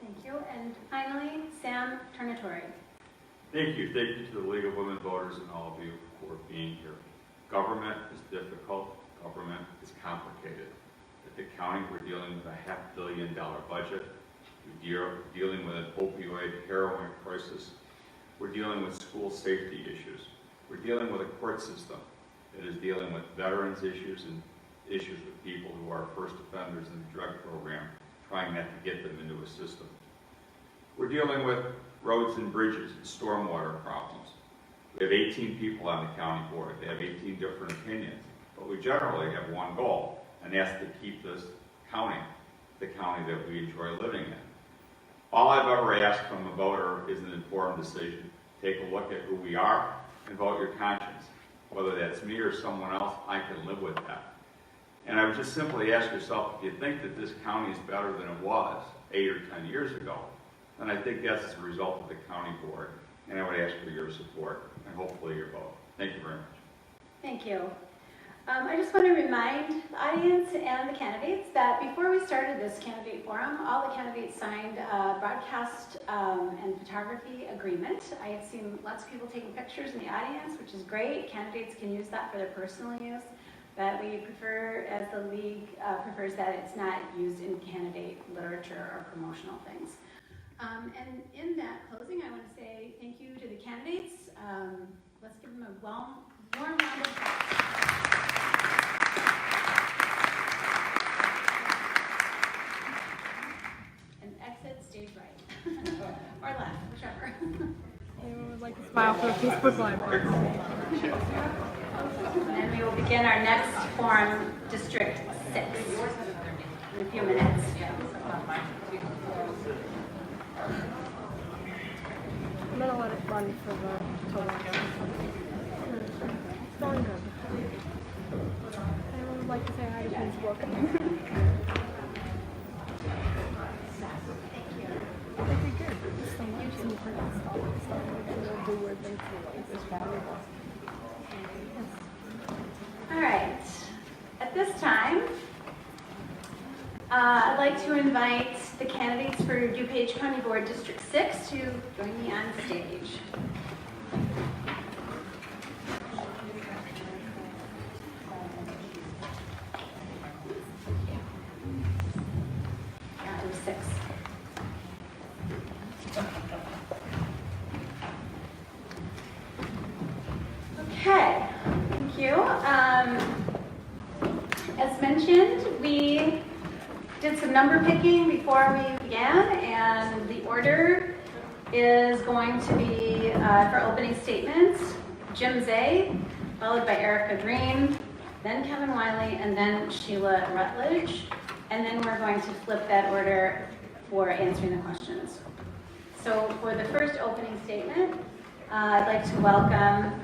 Thank you. And finally, Sam Tornatore. Thank you. Thank you to the League of Women Voters and all of you for being here. Government is difficult. Government is complicated. At the county, we're dealing with a $500 million budget. We're dealing with an opioid heroin crisis. We're dealing with school safety issues. We're dealing with a court system that is dealing with veterans issues and issues with people who are first offenders in the drug program, trying not to get them into a system. We're dealing with roads and bridges and stormwater problems. We have 18 people on the county board. They have 18 different opinions, but we generally have one goal, and that's to keep this county the county that we enjoy living in. All I've ever asked from a voter is an informed decision. Take a look at who we are and vote your conscience. Whether that's me or someone else, I can live with that. And I would just simply ask yourself, if you think that this county is better than it was 8 or 10 years ago, then I think that's as a result of the county board. And I would ask for your support and hopefully your vote. Thank you very much. Thank you. I just want to remind the audience and the candidates that before we started this candidate forum, all the candidates signed a broadcast and photography agreement. I have seen lots of people taking pictures in the audience, which is great. Candidates can use that for their personal use, but we prefer, as the league prefers, that it's not used in candidate literature or promotional things. And in that closing, I want to say thank you to the candidates. Let's give them a warm round of applause. And exit stage right. Or left, whichever. Anyone would like to smile for the Facebook Live participants? And we will begin our next forum, District 6, in a few minutes. I'm gonna let it run for the total. It's going good. Anyone would like to say hi to Facebook? That'd be good. So much in the print stuff. So we'll do weird things for like this valuable. All right. At this time, I'd like to invite the candidates for DuPage County Board District 6 to join me on stage. There's 6. Okay, thank you. As mentioned, we did some number picking before we began, and the order is going to be for opening statements, Jim Zay, followed by Erica Green, then Kevin Wiley, and then Sheila Rutledge. And then we're going to flip that order for answering the questions. So for the first opening statement, I'd like to welcome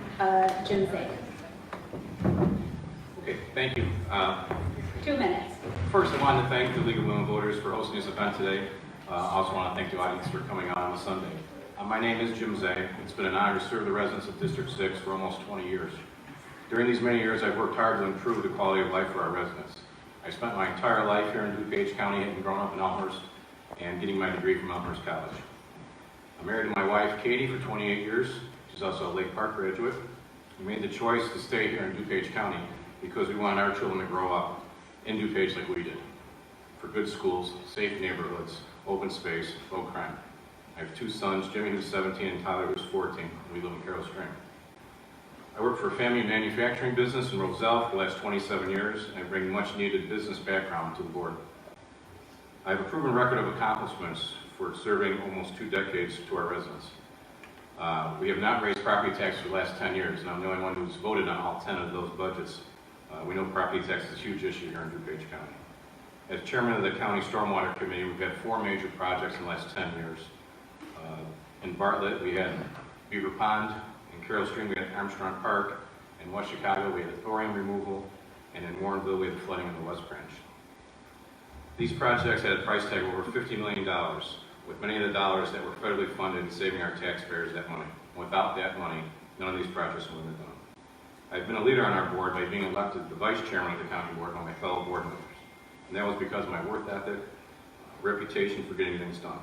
Jim Zay. Okay, thank you. 2 minutes. First, I wanted to thank the League of Women Voters for hosting this event today. I also want to thank the audience for coming on a Sunday. My name is Jim Zay. It's been an honor to serve the residents of District 6 for almost 20 years. During these many years, I've worked hard to improve the quality of life for our residents. I spent my entire life here in DuPage County, having grown up in Elmhurst and getting my degree from Elmhurst College. I'm married to my wife, Katie, for 28 years. She's also a Lake Park graduate. We made the choice to stay here in DuPage County because we wanted our children to grow up in DuPage like we did. For good schools, safe neighborhoods, open space, low crime. I have 2 sons, Jimmy who's 17 and Tyler who's 14. We live in Carroll Spring. I work for a family manufacturing business in Roselle for the last 27 years, and I bring much needed business background to the board. I have a proven record of accomplishments for serving almost 2 decades to our residents. We have not raised property tax for the last 10 years, and I'm the only one who's voted on all 10 of those budgets. We know property tax is a huge issue here in DuPage County. As chairman of the county stormwater committee, we've had 4 major projects in the last 10 years. In Bartlett, we had Beaver Pond. In Carroll Stream, we had Armstrong Park. In West Chicago, we had thorium removal. And in Warrenville, we had the flooding in the West Branch. These projects had a price tag of over $50 million, with many of the dollars that were federally funded and saving our taxpayers that money. Without that money, none of these projects would have been done. I've been a leader on our board by being elected the vice chairman of the county board by my fellow board members. And that was because of my work ethic, reputation for getting things done.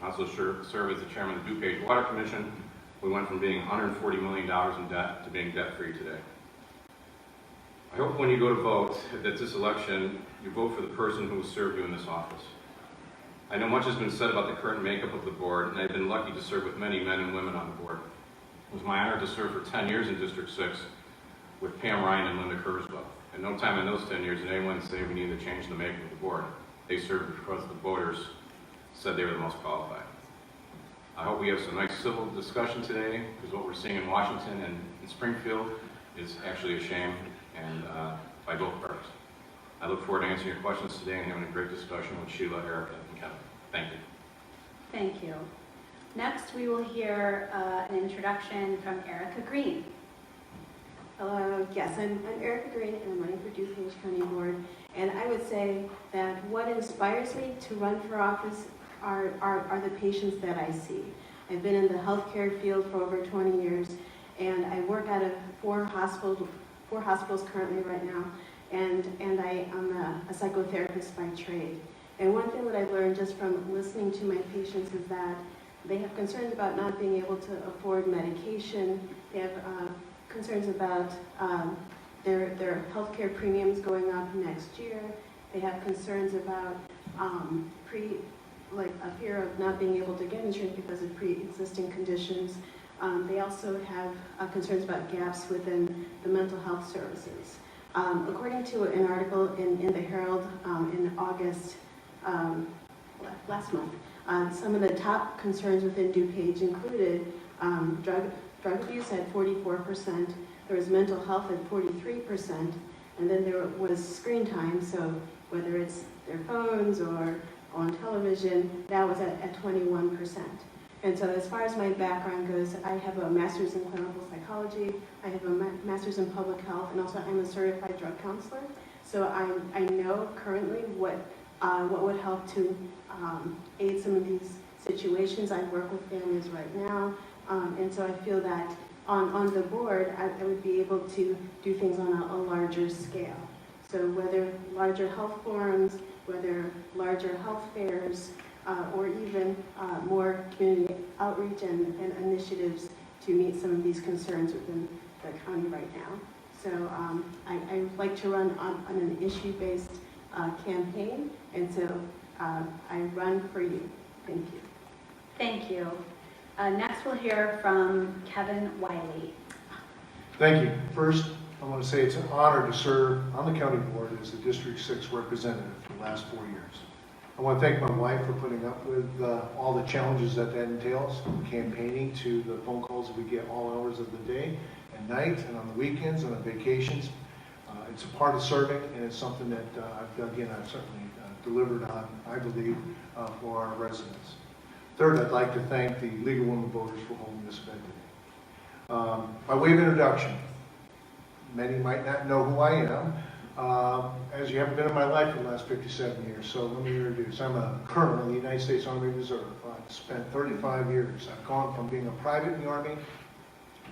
I also serve as the chairman of the DuPage Water Commission. We went from being $140 million in debt to being debt-free today. I hope when you go to vote that this election, you vote for the person who will serve you in this office. I know much has been said about the current makeup of the board, and I've been lucky to serve with many men and women on the board. It was my honor to serve for 10 years in District 6 with Pam Ryan and Linda Kurzweil. At no time in those 10 years did anyone say we need to change the makeup of the board. They served because the voters said they were the most qualified. I hope we have some nice civil discussion today, because what we're seeing in Washington and in Springfield is actually a shame, and by both parties. I look forward to answering your questions today and having a great discussion with Sheila, Erica, and Kevin. Thank you. Thank you. Next, we will hear an introduction from Erica Green. Hello, yes, I'm Erica Green, and I'm running for DuPage County Board. And I would say that what inspires me to run for office are the patients that I see. I've been in the healthcare field for over 20 years, and I work out of 4 hospitals currently right now, and I am a psychotherapist by trade. And one thing that I've learned just from listening to my patients is that they have concerns about not being able to afford medication. They have concerns about their healthcare premiums going up next year. They have concerns about a fear of not being able to get insurance because of pre-existing conditions. They also have concerns about gaps within the mental health services. According to an article in the Herald in August last month, some of the top concerns within DuPage included drug abuse at 44%, there was mental health at 43%, and then there was screen time, so whether it's their phones or on television, that was at 21%. And so as far as my background goes, I have a master's in clinical psychology, I have a master's in public health, and also I'm a certified drug counselor. So I know currently what would help to aid some of these situations. I work with families right now, and so I feel that on the board, I would be able to do things on a larger scale. So whether larger health forums, whether larger health fairs or even more community outreach and initiatives to meet some of these concerns within the county right now. So I like to run on an issue-based campaign, and so I run for you. Thank you. Thank you. Next, we'll hear from Kevin Wiley. Thank you. First, I want to say it's an honor to serve on the county board as the District 6 representative for the last 4 years. I want to thank my wife for putting up with all the challenges that entails, from campaigning to the phone calls that we get all hours of the day and night and on the weekends and on vacations. It's a part of serving, and it's something that I've certainly delivered on, I believe, for our residents. Third, I'd like to thank the League of Women Voters for holding this event today. By way of introduction, many might not know who I am, as you haven't been in my life for the last 57 years, so let me introduce. I'm a colonel in the United States Army Reserve. I've spent 35 years. I've gone from being a private in the Army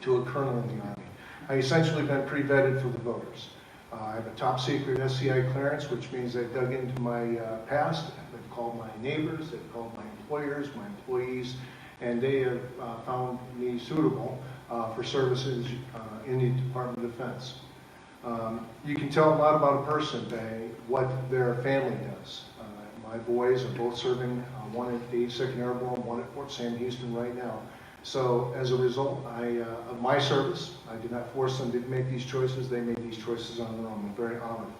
to a colonel in the Army. I've essentially been pre-vetted for the voters. I have a top secret SCI clearance, which means they've dug into my past. They've called my neighbors, they've called my employers, my employees, and they have found me suitable for services in the Department of Defense. You can tell a lot about a person by what their family does. My boys are both serving, one at the 82nd Airborne, one at Fort Sam Houston right now. So as a result of my service, I did not force them to make these choices. They made these choices on their own. I'm very honored.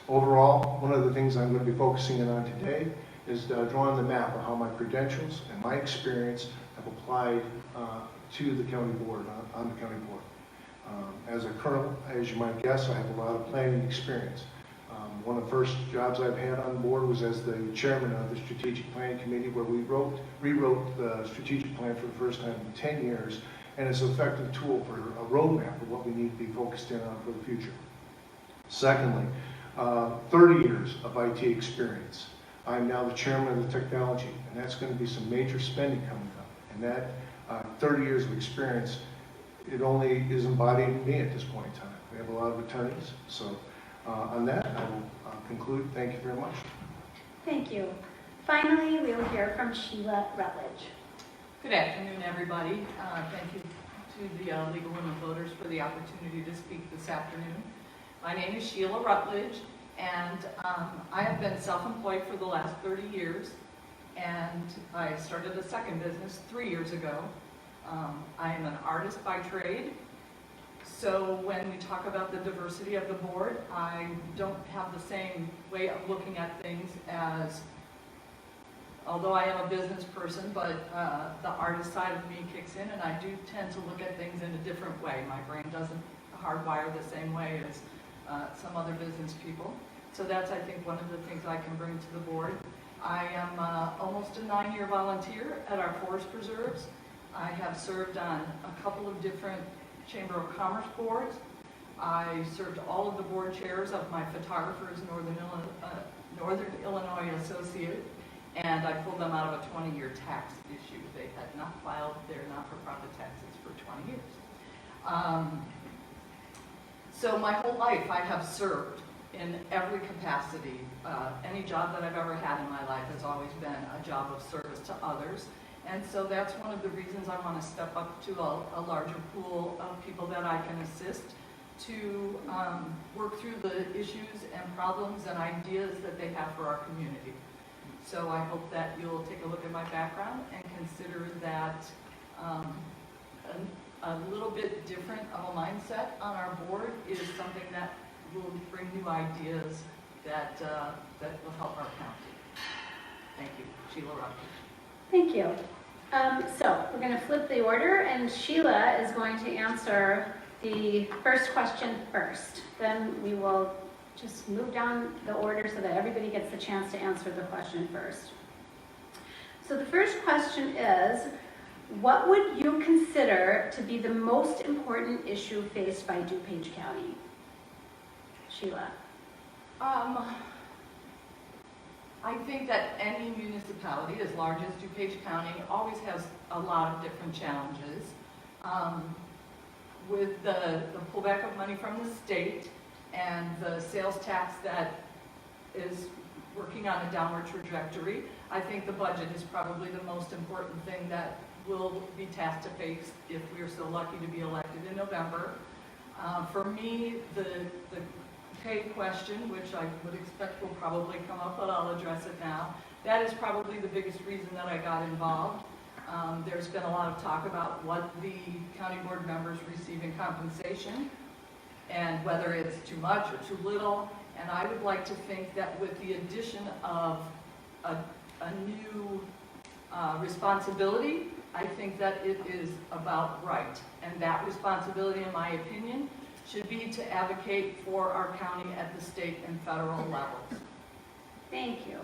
Overall, one of the things I'm going to be focusing in on today is drawing the map of how my credentials and my experience have applied to the county board, on the county board. As a colonel, as you might guess, I have a lot of planning experience. One of the first jobs I've had on board was as the chairman of the Strategic Planning Committee, where we rewrote the strategic plan for the first time in 10 years, and it's an effective tool for a roadmap of what we need to be focused in on for the future. Secondly, 30 years of IT experience. I'm now the chairman of the technology, and that's going to be some major spending coming up. And that 30 years of experience, it only is embodied in me at this point in time. We have a lot of attorneys, so on that, I will conclude. Thank you very much. Thank you. Finally, we will hear from Sheila Rutledge. Good afternoon, everybody. Thank you to the League of Women Voters for the opportunity to speak this afternoon. My name is Sheila Rutledge, and I have been self-employed for the last 30 years, and I started a second business 3 years ago. I am an artist by trade, so when we talk about the diversity of the board, I don't have the same way of looking at things as, although I am a business person, but the artist side of me kicks in, and I do tend to look at things in a different way. My brain doesn't hardwire the same way as some other business people. So that's, I think, one of the things I can bring to the board. I am almost a 9-year volunteer at our forest preserves. I have served on a couple of different Chamber of Commerce boards. I served all of the board chairs of my Photographers Northern Illinois Associate, and I pulled them out of a 20-year tax issue. They had not filed their not-for-profit taxes for 20 years. So my whole life I have served in every capacity. Any job that I've ever had in my life has always been a job of service to others. And so that's one of the reasons I want to step up to a larger pool of people that I can assist to work through the issues and problems and ideas that they have for our community. So I hope that you'll take a look at my background and consider that a little bit different of a mindset on our board is something that will bring new ideas that will help our county. Thank you. Sheila Rutledge. Thank you. So we're going to flip the order, and Sheila is going to answer the first question first. Then we will just move down the order so that everybody gets the chance to answer the question first. So the first question is, what would you consider to be the most important issue faced by DuPage County? Sheila. I think that any municipality, as large as DuPage County, always has a lot of different challenges. With the pullback of money from the state and the sales tax that is working on a downward trajectory. I think the budget is probably the most important thing that will be tasked to face if we are so lucky to be elected in November. For me, the pay question, which I would expect will probably come up, but I'll address it now. That is probably the biggest reason that I got involved. There's been a lot of talk about what the county board members receive in compensation and whether it's too much or too little. And I would like to think that with the addition of a new responsibility, I think that it is about right. And that responsibility, in my opinion, should be to advocate for our county at the state and federal levels. Thank you.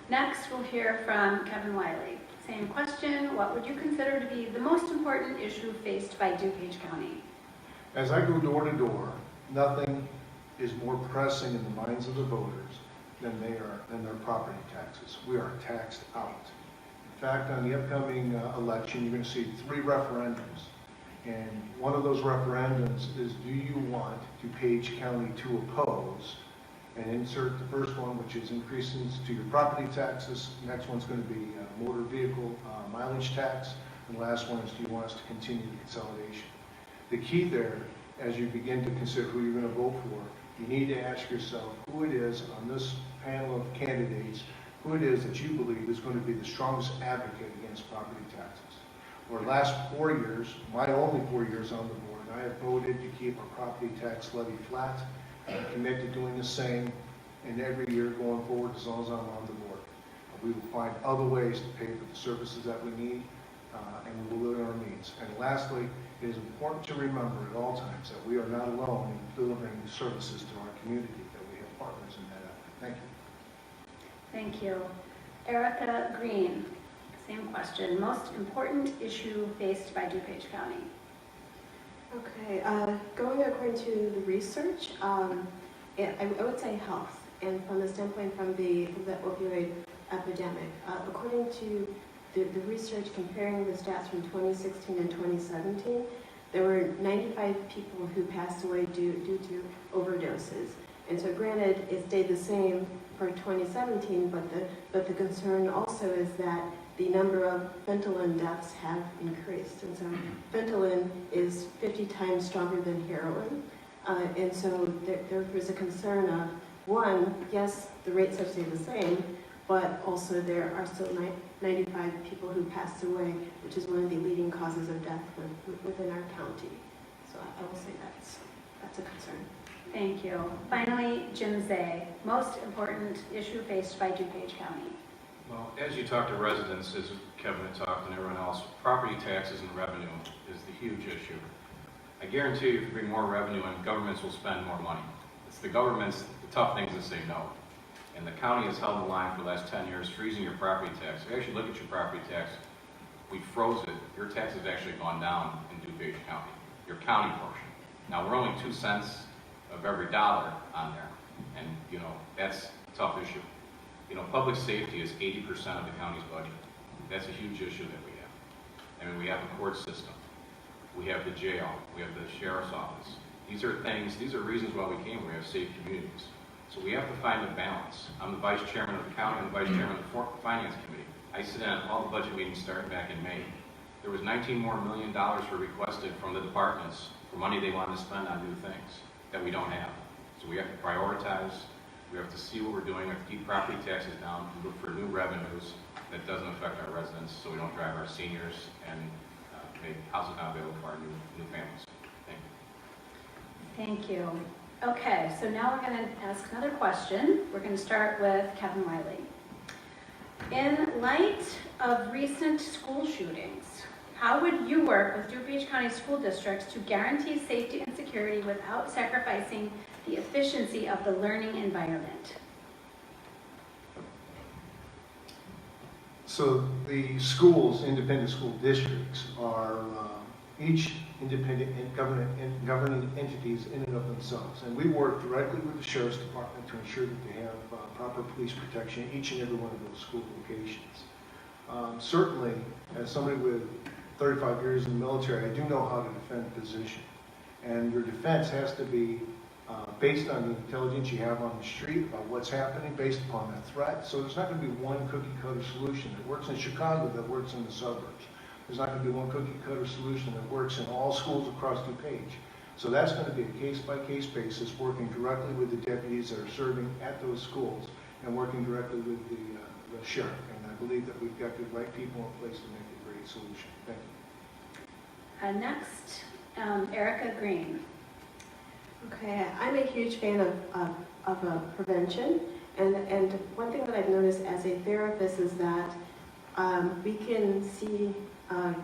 Next, we'll hear from Kevin Wiley. Same question. What would you consider to be the most important issue faced by DuPage County? As I go door to door, nothing is more pressing in the minds of the voters than their property taxes. We are taxed out. In fact, on the upcoming election, you're going to see 3 referendums. And one of those referendums is, do you want DuPage County to oppose? And insert the first one, which is increases to your property taxes. The next one's going to be motor vehicle mileage tax. And the last one is, do you want us to continue the consolidation? The key there, as you begin to consider who you're going to vote for, you need to ask yourself who it is on this panel of candidates, who it is that you believe is going to be the strongest advocate against property taxes. For the last 4 years, my only 4 years on the board, I have voted to keep our property tax levy flat. I'm committed to doing the same, and every year going forward, as long as I'm on the board. We will find other ways to pay for the services that we need, and we will live in our means. And lastly, it is important to remember at all times that we are not alone in delivering services to our community, that we have partners in that effort. Thank you. Thank you. Erica Green, same question. Most important issue faced by DuPage County? Okay, going according to the research, I would say health, and from the standpoint from the opioid epidemic. According to the research comparing the stats from 2016 and 2017, there were 95 people who passed away due to overdoses. And so granted, it stayed the same for 2017, but the concern also is that the number of fentanyl deaths have increased. And so fentanyl is 50 times stronger than heroin. And so there was a concern of, one, yes, the rates have stayed the same, but also there are still 95 people who passed away, which is one of the leading causes of death within our county. So I will say that's a concern. Thank you. Finally, Jim Zay, most important issue faced by DuPage County? Well, as you talk to residents, as Kevin had talked and everyone else, property taxes and revenue is the huge issue. I guarantee you, if you bring more revenue in, governments will spend more money. It's the government's, the tough things that say no. And the county has held the line for the last 10 years, freezing your property tax. If you actually look at your property tax, we froze it. Your tax has actually gone down in DuPage County, your county portion. Now, we're only 2 cents of every dollar on there. And, you know, that's a tough issue. You know, public safety is 80% of the county's budget. That's a huge issue that we have. I mean, we have the court system. We have the jail. We have the sheriff's office. These are things, these are reasons why we came. We have safe communities. So we have to find a balance. I'm the vice chairman of the county. I'm the vice chairman of the finance committee. I sit in on all the budget meetings starting back in May. There was $19 million more were requested from the departments for money they wanted to spend on new things that we don't have. So we have to prioritize. We have to see what we're doing. We have to keep property taxes down, look for new revenues that doesn't affect our residents, so we don't drive our seniors and make housing not available for our new families. Thank you. Thank you. Okay, so now we're going to ask another question. We're going to start with Kevin Wiley. In light of recent school shootings, how would you work with DuPage County school districts to guarantee safety and security without sacrificing the efficiency of the learning environment? So the schools, independent school districts, are each independent governing entities in and of themselves. And we work directly with the Sheriff's Department to ensure that they have proper police protection in each and every one of those school locations. Certainly, as somebody with 35 years in the military, I do know how to defend a position. And your defense has to be based on the intelligence you have on the street about what's happening, based upon that threat. So there's not going to be one cookie cutter solution that works in Chicago that works in the suburbs. There's not going to be one cookie cutter solution that works in all schools across DuPage. So that's going to be a case-by-case basis, working directly with the deputies that are serving at those schools and working directly with the sheriff. And I believe that we've got the right people in place to make a great solution. Thank you. Next, Erica Green. Okay, I'm a huge fan of prevention, and one thing that I've noticed as a therapist is that we can see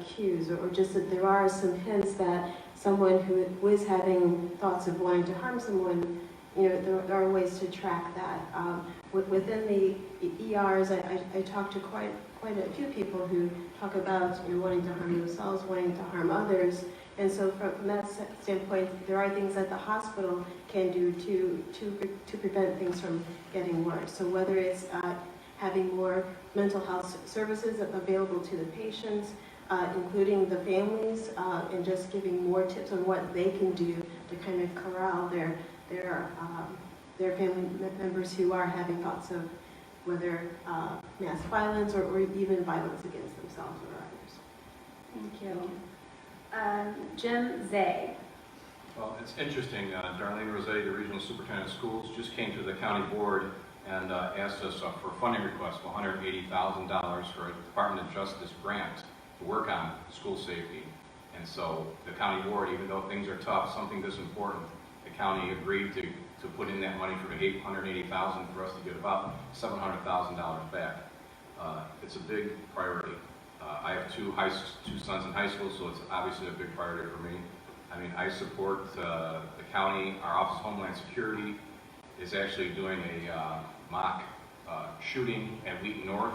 cues, or just that there are some hints that someone who is having thoughts of wanting to harm someone, you know, there are ways to track that. Within the ERs, I talk to quite a few people who talk about, you know, wanting to harm themselves, wanting to harm others. And so from that standpoint, there are things that the hospital can do to prevent things from getting worse. So whether it's having more mental health services available to the patients, including the families, and just giving more tips on what they can do to kind of corral their family members who are having thoughts of whether mass violence or even violence against themselves or others. Thank you. Jim Zay. Well, it's interesting. Darlene Rosé, the Regional Superintendent of Schools, just came to the county board and asked us for a funding request of $180,000 for a Department of Justice grant to work on school safety. And so the county board, even though things are tough, something this important, the county agreed to put in that money for $180,000 for us to get about $700,000 back. It's a big priority. I have two sons in high school, so it's obviously a big priority for me. I mean, I support the county. Our Office of Homeland Security is actually doing a mock shooting at Wheaton North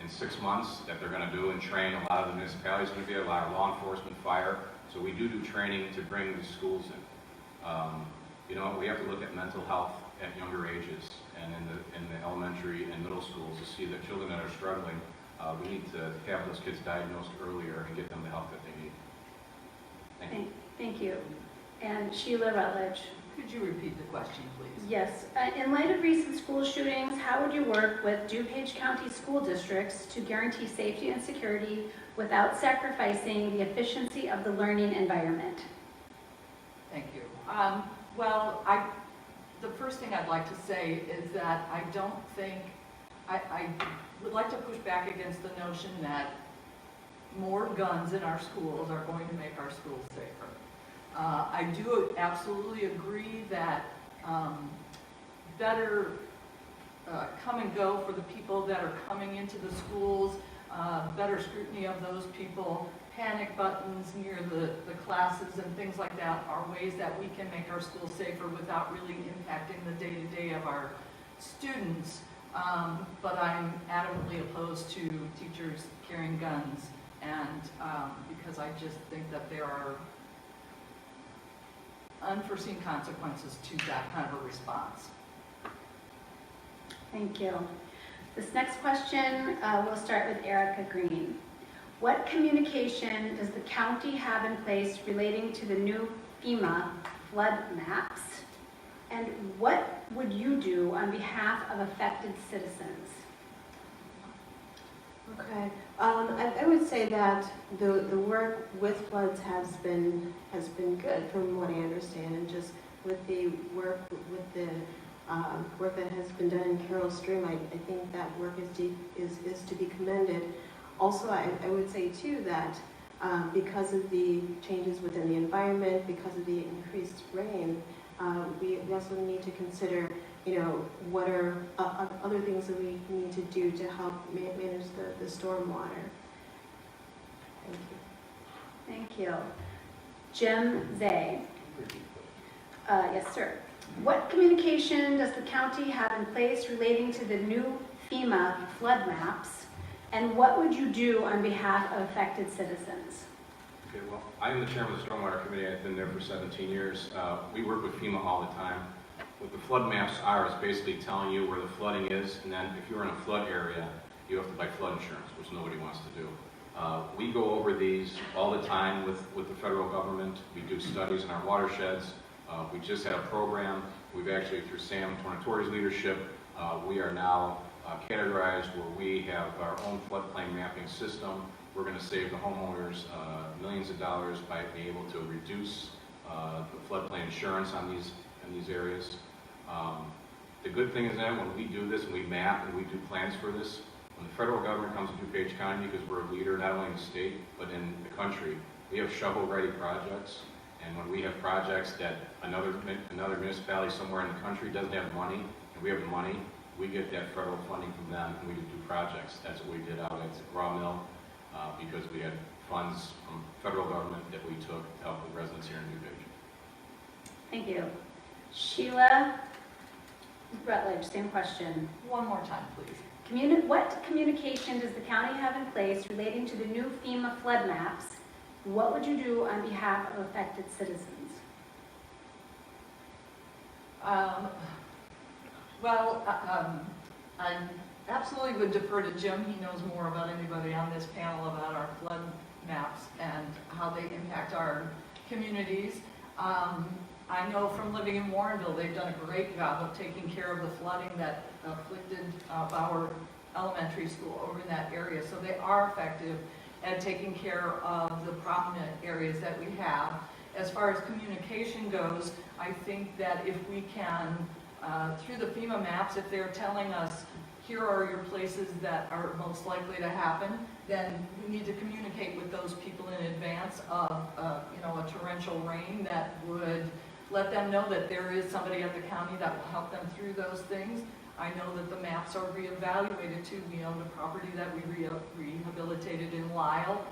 in 6 months that they're going to do and train. A lot of the municipalities are going to be there, a lot of law enforcement, fire. So we do training to bring the schools in. You know, we have to look at mental health at younger ages and in the elementary and middle schools to see that children that are struggling, we need to have those kids diagnosed earlier and get them the help that they need. Thank you. Thank you. And Sheila Rutledge. Could you repeat the question, please? Yes. In light of recent school shootings, how would you work with DuPage County school districts to guarantee safety and security without sacrificing the efficiency of the learning environment? Thank you. Well, the first thing I'd like to say is that I don't think, I would like to push back against the notion that more guns in our schools are going to make our schools safer. I do absolutely agree that better come and go for the people that are coming into the schools, better scrutiny of those people, panic buttons near the classes and things like that are ways that we can make our schools safer without really impacting the day-to-day of our students. But I'm adamantly opposed to teachers carrying guns, and because I just think that there are unforeseen consequences to that kind of a response. Thank you. This next question, we'll start with Erica Green. What communication does the county have in place relating to the new FEMA flood maps? And what would you do on behalf of affected citizens? Okay, I would say that the work with floods has been good from what I understand, and just with the work that has been done in Carroll Stream, I think that work is to be commended. Also, I would say too that because of the changes within the environment, because of the increased rain, we also need to consider, you know, what are other things that we need to do to help manage the storm water. Thank you. Thank you. Jim Zay. Yes, sir. What communication does the county have in place relating to the new FEMA flood maps? And what would you do on behalf of affected citizens? Okay, well, I'm the chairman of the Stormwater Committee. I've been there for 17 years. We work with FEMA all the time. What the flood maps are is basically telling you where the flooding is, and then if you're in a flood area, you have to buy flood insurance, which nobody wants to do. We go over these all the time with the federal government. We do studies in our watersheds. We just had a program We've actually, through Sam Tornatore's leadership, we are now categorized where we have our own floodplain mapping system. We're going to save the homeowners millions of dollars by being able to reduce the floodplain insurance on these areas. The good thing is that when we do this and we map and we do plans for this, when the federal government comes to DuPage County, because we're a leader not only in the state but in the country, we have shovel-ready projects. And when we have projects that another municipality somewhere in the country doesn't have money, and we have the money, we get that federal funding from them, and we do projects. That's what we did out at the Raw Mill, because we had funds from federal government that we took to help the residents here in DuPage. Thank you. Sheila Rutledge, same question. One more time, please. What communication does the county have in place relating to the new FEMA flood maps? What would you do on behalf of affected citizens? I absolutely would defer to Jim. He knows more about anybody on this panel about our flood maps and how they impact our communities. I know from living in Warrenville, they've done a great job of taking care of the flooding that afflicted our elementary school over in that area. So they are effective at taking care of the prominent areas that we have. As far as communication goes, I think that if we can, through the FEMA maps, if they're telling us, here are your places that are most likely to happen, then we need to communicate with those people in advance of a torrential rain that would let them know that there is somebody at the county that will help them through those things. I know that the maps are reevaluated too. We owned a property that we rehabilitated in Lyle.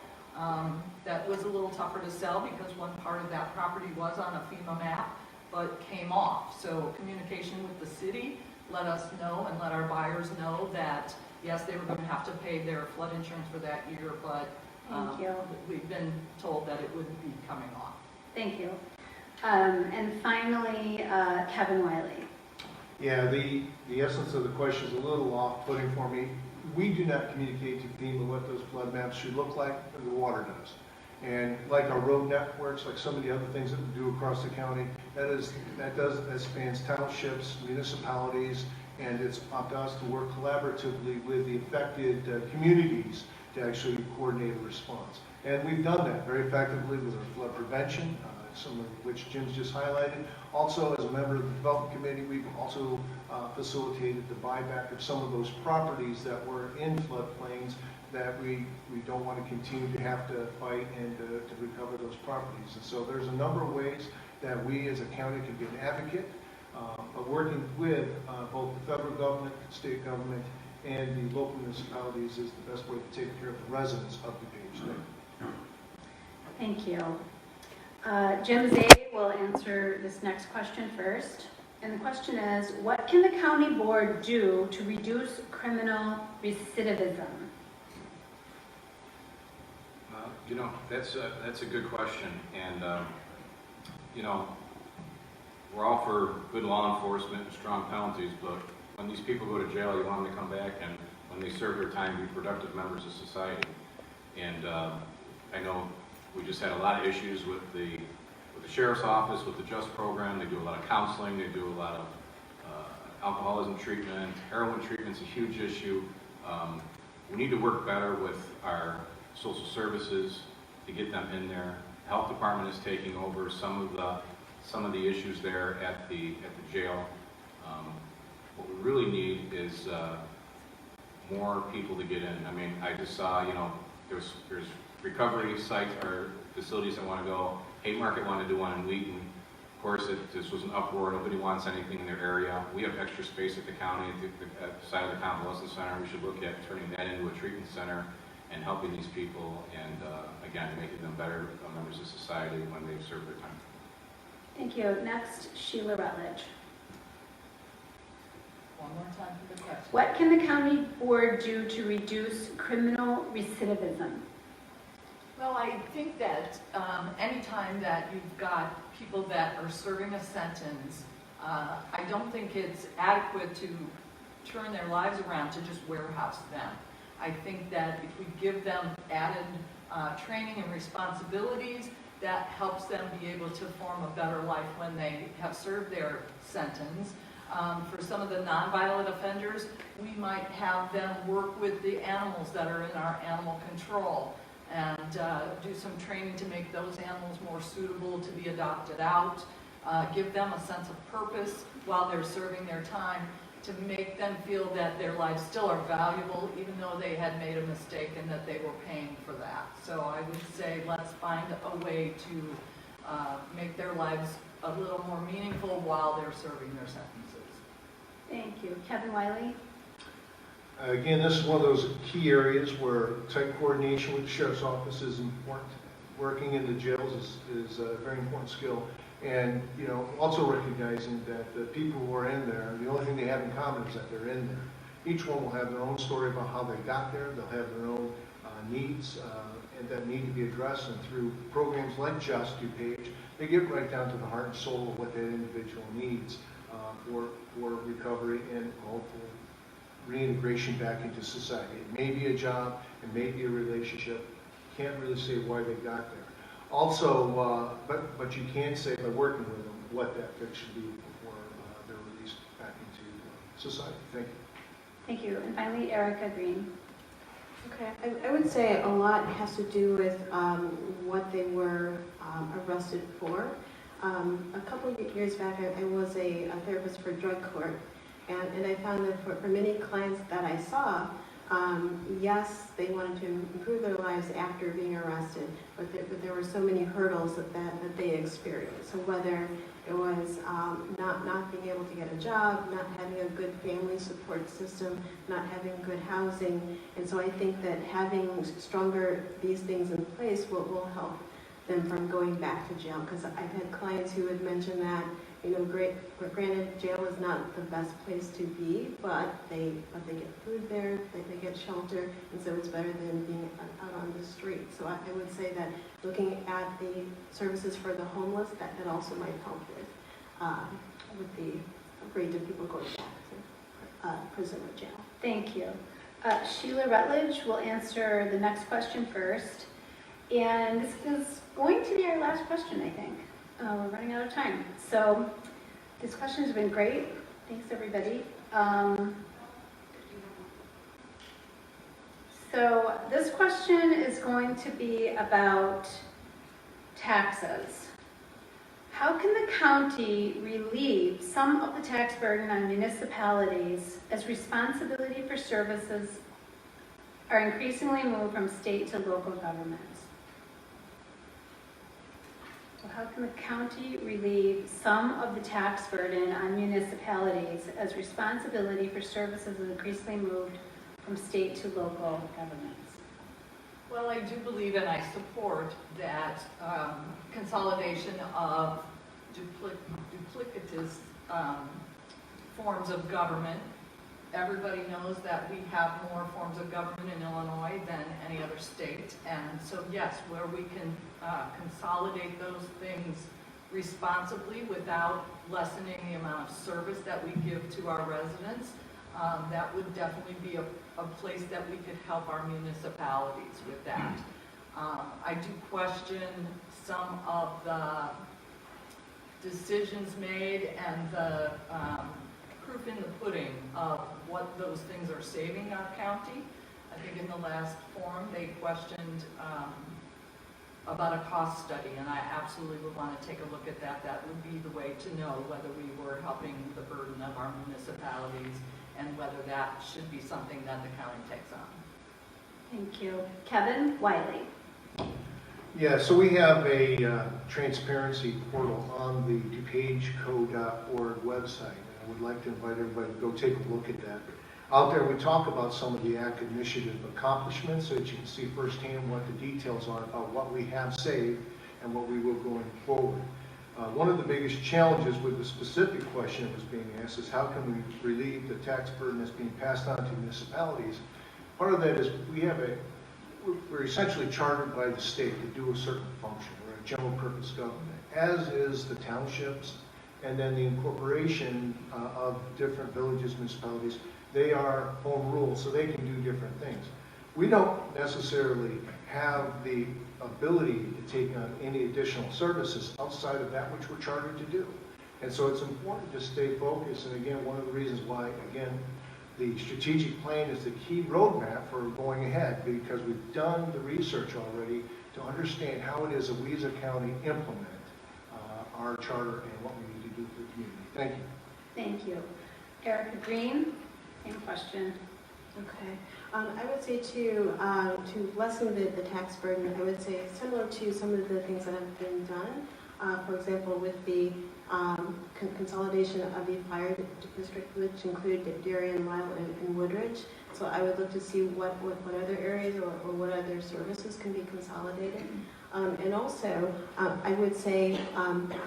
That was a little tougher to sell because one part of that property was on a FEMA map, but came off. So communication with the city let us know and let our buyers know that, yes, they were going to have to pay their flood insurance for that year, but Thank you. we've been told that it wouldn't be coming off. Thank you. And finally, Kevin Wiley. Yeah, the essence of the question is a little off-putting for me. We do not communicate to FEMA what those flood maps should look like, but the water does. And like our road networks, like some of the other things that we do across the county, that spans townships, municipalities, and it's up to us to work collaboratively with the affected communities to actually coordinate a response. And we've done that very effectively with our flood prevention, some of which Jim's just highlighted. Also, as a member of the development committee, we've also facilitated the buyback of some of those properties that were in floodplains that we don't want to continue to have to fight and to recover those properties. And so there's a number of ways that we as a county can be an advocate, but working with both the federal government, state government, and the local municipalities is the best way to take care of the residents of DuPage. Thank you. Jim Zay will answer this next question first. And the question is, what can the county board do to reduce criminal recidivism? That's a good question. And, we're all for good law enforcement and strong penalties, but when these people go to jail, you want them to come back and when they serve their time, be productive members of society. And I know we just had a lot of issues with the sheriff's office, with the JUST program. They do a lot of counseling. They do a lot of alcoholism treatment. Heroin treatment's a huge issue. We need to work better with our social services to get them in there. The health department is taking over some of the issues there at the jail. What we really need is more people to get in. I mean, I just saw, there's recovery sites or facilities that want to go. Haymarket wanted to do one in Wheaton. Of course, this was an uproar. Nobody wants anything in their area. We have extra space at the county, at the side of the convalescent center. We should look at turning that into a treatment center and helping these people and, again, making them better members of society when they serve their time. Thank you. Next, Sheila Rutledge. One more time for the question. What can the county board do to reduce criminal recidivism? Well, I think that anytime that you've got people that are serving a sentence, I don't think it's adequate to turn their lives around to just warehouse them. I think that if we give them added training and responsibilities, that helps them be able to form a better life when they have served their sentence. For some of the nonviolent offenders, we might have them work with the animals that are in our animal control and do some training to make those animals more suitable to be adopted out, give them a sense of purpose while they're serving their time, to make them feel that their lives still are valuable even though they had made a mistake and that they were paying for that. So I would say let's find a way to make their lives a little more meaningful while they're serving their sentences. Thank you. Kevin Wiley? Again, this is one of those key areas where tight coordination with the sheriff's office is important. Working in the jails is a very important skill. And, you know, also recognizing that the people who are in there, the only thing they have in common is that they're in there. Each one will have their own story about how they got there. They'll have their own needs and that need to be addressed. And through programs like Just DuPage, they get right down to the heart and soul of what that individual needs for recovery and hopefully reintegration back into society. It may be a job, it may be a relationship. Can't really say why they got there. Also, but you can say by working with them what that fix should be before they're released back into society. Thank you. Thank you. And finally, Erica Green. Okay, I would say a lot has to do with what they were arrested for. A couple of years back, I was a therapist for drug court, and I found that for many clients that I saw, yes, they wanted to improve their lives after being arrested, but there were so many hurdles that they experienced. So whether it was not being able to get a job, not having a good family support system, not having good housing. And so I think that having stronger these things in place will help them from going back to jail. Because I've had clients who had mentioned that, you know, granted, jail is not the best place to be, but they get food there, they get shelter, and so it's better than being out on the street. So I would say that looking at the services for the homeless, that also might help with the rate of people going back to prison or jail. Thank you. Sheila Rutledge will answer the next question first. And this is going to be our last question, I think. We're running out of time. So these questions have been great. Thanks, everybody. So this question is going to be about taxes. How can the county relieve some of the tax burden on municipalities as responsibility for services are increasingly moved from state to local governments? So how can the county relieve some of the tax burden on municipalities as responsibility for services is increasingly moved from state to local governments? Well, I do believe and I support that consolidation of duplicitous forms of government. Everybody knows that we have more forms of government in Illinois than any other state. And so yes, where we can consolidate those things responsibly without lessening the amount of service that we give to our residents, that would definitely be a place that we could help our municipalities with that. I do question some of the decisions made and the proof in the pudding of what those things are saving our county. I think in the last forum they questioned about a cost study, and I absolutely would want to take a look at that. That would be the way to know whether we were helping the burden of our municipalities and whether that should be something that the county takes on. Thank you. Kevin Wiley. Yeah, so we have a transparency portal on the DuPageco.org website. I would like to invite everybody to go take a look at that. Out there we talk about some of the ACT initiative accomplishments so that you can see firsthand what the details are about what we have saved and what we will going forward. One of the biggest challenges with the specific question that was being asked is how can we relieve the tax burden that's being passed on to municipalities. Part of that is we're essentially chartered by the state to do a certain function. We're a general purpose government, as is the townships and then the incorporation of different villages, municipalities. They are home rule, so they can do different things. We don't necessarily have the ability to take on any additional services outside of that which we're chartered to do. And so it's important to stay focused, and again, one of the reasons why, again, the strategic plan is the key roadmap for going ahead, because we've done the research already to understand how it is that we as a county implement our charter and what we need to do for the community. Thank you. Thank you. Erica Green, same question. Okay. I would say to lessen the tax burden, I would say similar to some of the things that have been done. For example, with the consolidation of the fire district, which include Darien, Lyle, and Woodridge. So I would look to see what other areas or what other services can be consolidated. And also, I would say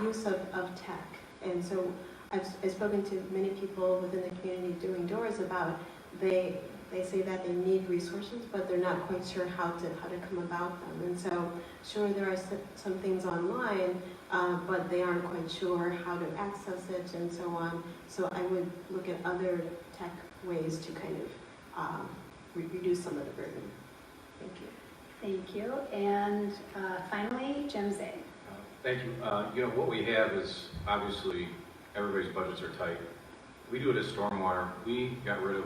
use of tech. And so I've spoken to many people within the community doing doors about they say that they need resources, but they're not quite sure how to come about them. And so, sure, there are some things online, but they aren't quite sure how to access it and so on. So I would look at other tech ways to kind of reduce some of the burden. Thank you. Thank you. And finally, Jim Zay. Thank you. You know, what we have is, obviously, everybody's budgets are tight. We do it as stormwater. We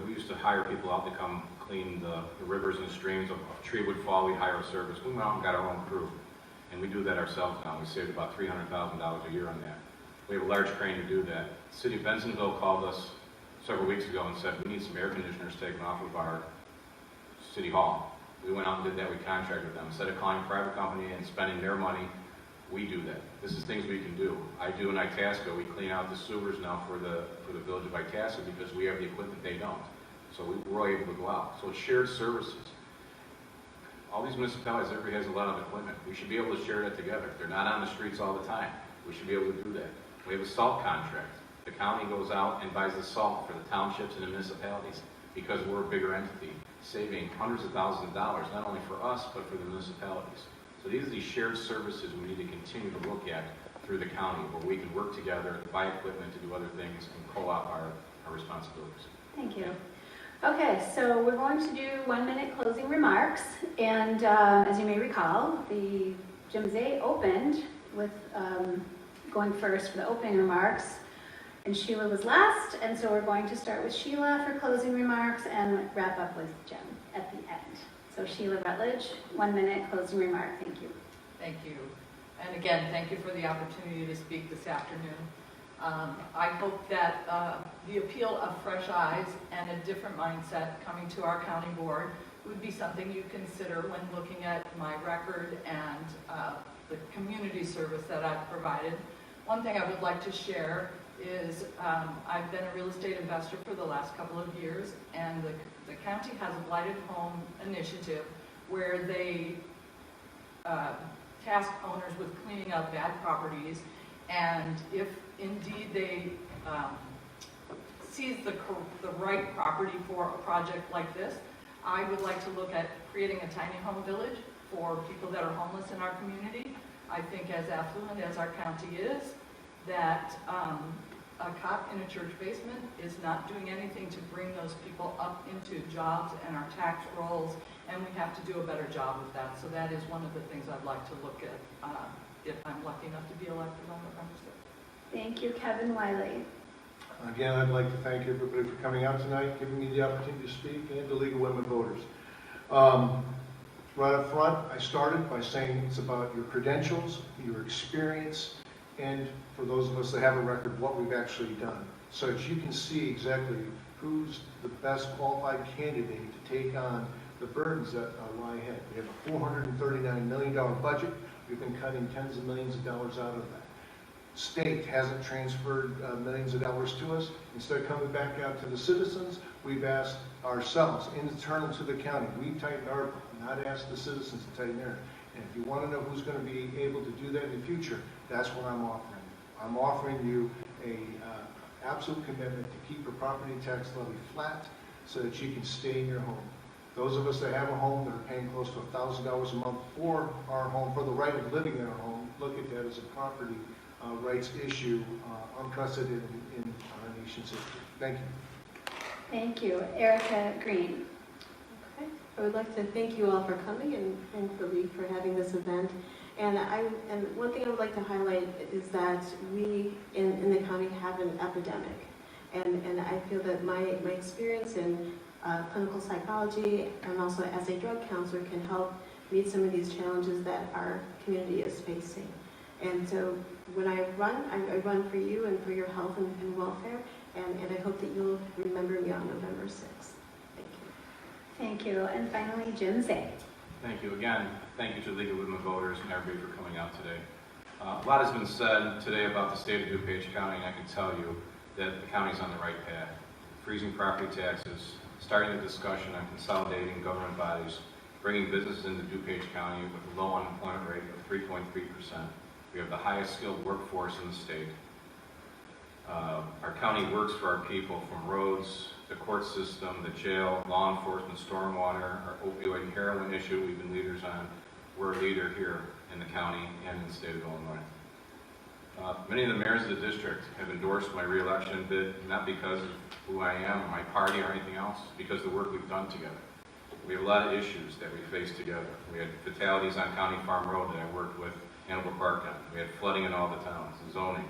used to hire people out to come clean the rivers and the streams. If a tree would fall, we'd hire a service. We went out and got our own crew. And we do that ourselves now. We saved about $300,000 a year on that. We have a large crane to do that. The city of Bensenville called us several weeks ago and said, we need some air conditioners taken off of our city hall. We went out and did that. We contracted with them. Instead of calling a private company and spending their money, we do that. This is things we can do. I do in Itasca. We clean out the sewers now for the village of Itasca because we have the equipment they don't. So we're able to go out. So it's shared services. All these municipalities, everybody has a lot of equipment. We should be able to share that together. They're not on the streets all the time. We should be able to do that. We have a salt contract. The county goes out and buys the salt for the townships and the municipalities because we're a bigger entity, saving hundreds of thousands of dollars, not only for us, but for the municipalities. So these are these shared services we need to continue to look at through the county, where we can work together, buy equipment to do other things, and co-op our responsibilities. Thank you. Okay, so we're going to do 1-minute closing remarks. And as you may recall, the Jim Zay opened with going first for the opening remarks, and Sheila was last. And so we're going to start with Sheila for closing remarks and wrap up with Jim at the end. So Sheila Rutledge, 1-minute closing remark. Thank you. Thank you. And again, thank you for the opportunity to speak this afternoon. I hope that the appeal of fresh eyes and a different mindset coming to our county board would be something you consider when looking at my record and the community service that I've provided. One thing I would like to share is I've been a real estate investor for the last couple of years, and the county has a blighted home initiative where they task owners with cleaning up bad properties, and if indeed they seize the right property for a project like this, I would like to look at creating a tiny home village for people that are homeless in our community. I think as affluent as our county is, that a cot in a church basement is not doing anything to bring those people up into jobs and our tax rolls, and we have to do a better job with that. So that is one of the things I'd like to look at if I'm lucky enough to be elected on November 6th. Thank you, Kevin Wiley. Again, I'd like to thank everybody for coming out tonight, giving me the opportunity to speak, and the League of Women Voters. Right up front, I started by saying it's about your credentials, your experience, and for those of us that have a record, what we've actually done, so that you can see exactly who's the best qualified candidate to take on the burdens that lie ahead. We have a $439 million budget. We've been cutting tens of millions of dollars out of that. State hasn't transferred millions of dollars to us. Instead of coming back out to the citizens, we've asked ourselves, internal to the county, we tighten our, not ask the citizens to tighten theirs. And if you want to know who's going to be able to do that in the future, that's what I'm offering. I'm offering you a absolute commitment to keep your property tax levy flat so that you can stay in your home. Those of us that have a home that are paying close to $1,000 a month for our home, for the right of living in our home, look at that as a property rights issue, unprecedented in our nation's history. Thank you. Thank you. Erica Green. Okay. I would like to thank you all for coming and for Lee for having this event. And one thing I would like to highlight is that we in the county have an epidemic. And I feel that my experience in clinical psychology and also as a drug counselor can help meet some of these challenges that our community is facing. And so when I run for you and for your health and welfare, and I hope that you'll remember me on November 6th. Thank you. Thank you. And finally, Jim Zay. Thank you again. Thank you to the League of Women Voters and everybody for coming out today. A lot has been said today about the state of DuPage County, and I can tell you that the county's on the right path. Freezing property taxes, starting the discussion on consolidating government bodies, bringing businesses into DuPage County with a low unemployment rate of 3.3%. We have the highest skilled workforce in the state. Our county works for our people, from roads, the court system, the jail, law enforcement, stormwater, our opioid and heroin issue we've been leaders on. We're a leader here in the county and in the state of Illinois. Many of the mayors of the district have endorsed my re-election bid, not because of who I am or my party or anything else, because of the work we've done together. We have a lot of issues that we face together. We had fatalities on County Farm Road that I worked with Hannibal Park on. We had flooding in all the towns, zoning.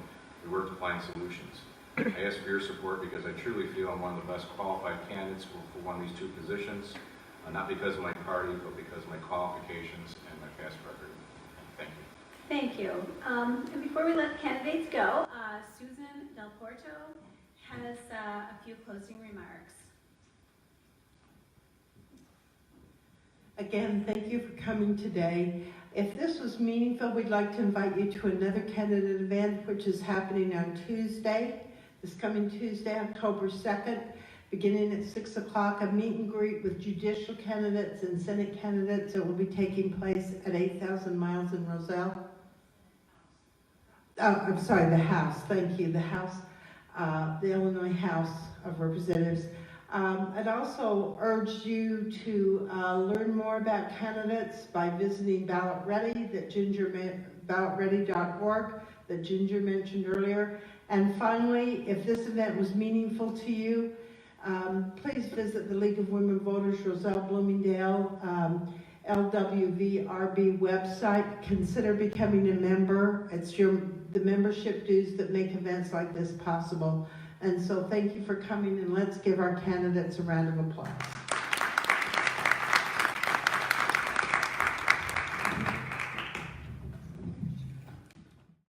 We worked to find solutions. I ask for your support because I truly feel I'm one of the best qualified candidates for one of these two positions, not because of my party, but because of my qualifications and my past record. Thank you. Thank you. And before we let candidates go, Susan Del Porto has a few closing remarks. Again, thank you for coming today. If this was meaningful, we'd like to invite you to another candidate event, which is happening on Tuesday, this coming Tuesday, October 2nd, beginning at 6 o'clock, a meet and greet with judicial candidates and Senate candidates that will be taking place at 8,000 miles in Roselle. Oh, I'm sorry, the House, thank you, the House, the Illinois House of Representatives. I'd also urge you to learn more about candidates by visiting Ballot Ready, ballotready.org, that Ginger mentioned earlier. And finally, if this event was meaningful to you, please visit the League of Women Voters Roselle-Bloomingdale LWVRB website. Consider becoming a member. It's the membership dues that make events like this possible. And so thank you for coming, and let's give our candidates a round of applause.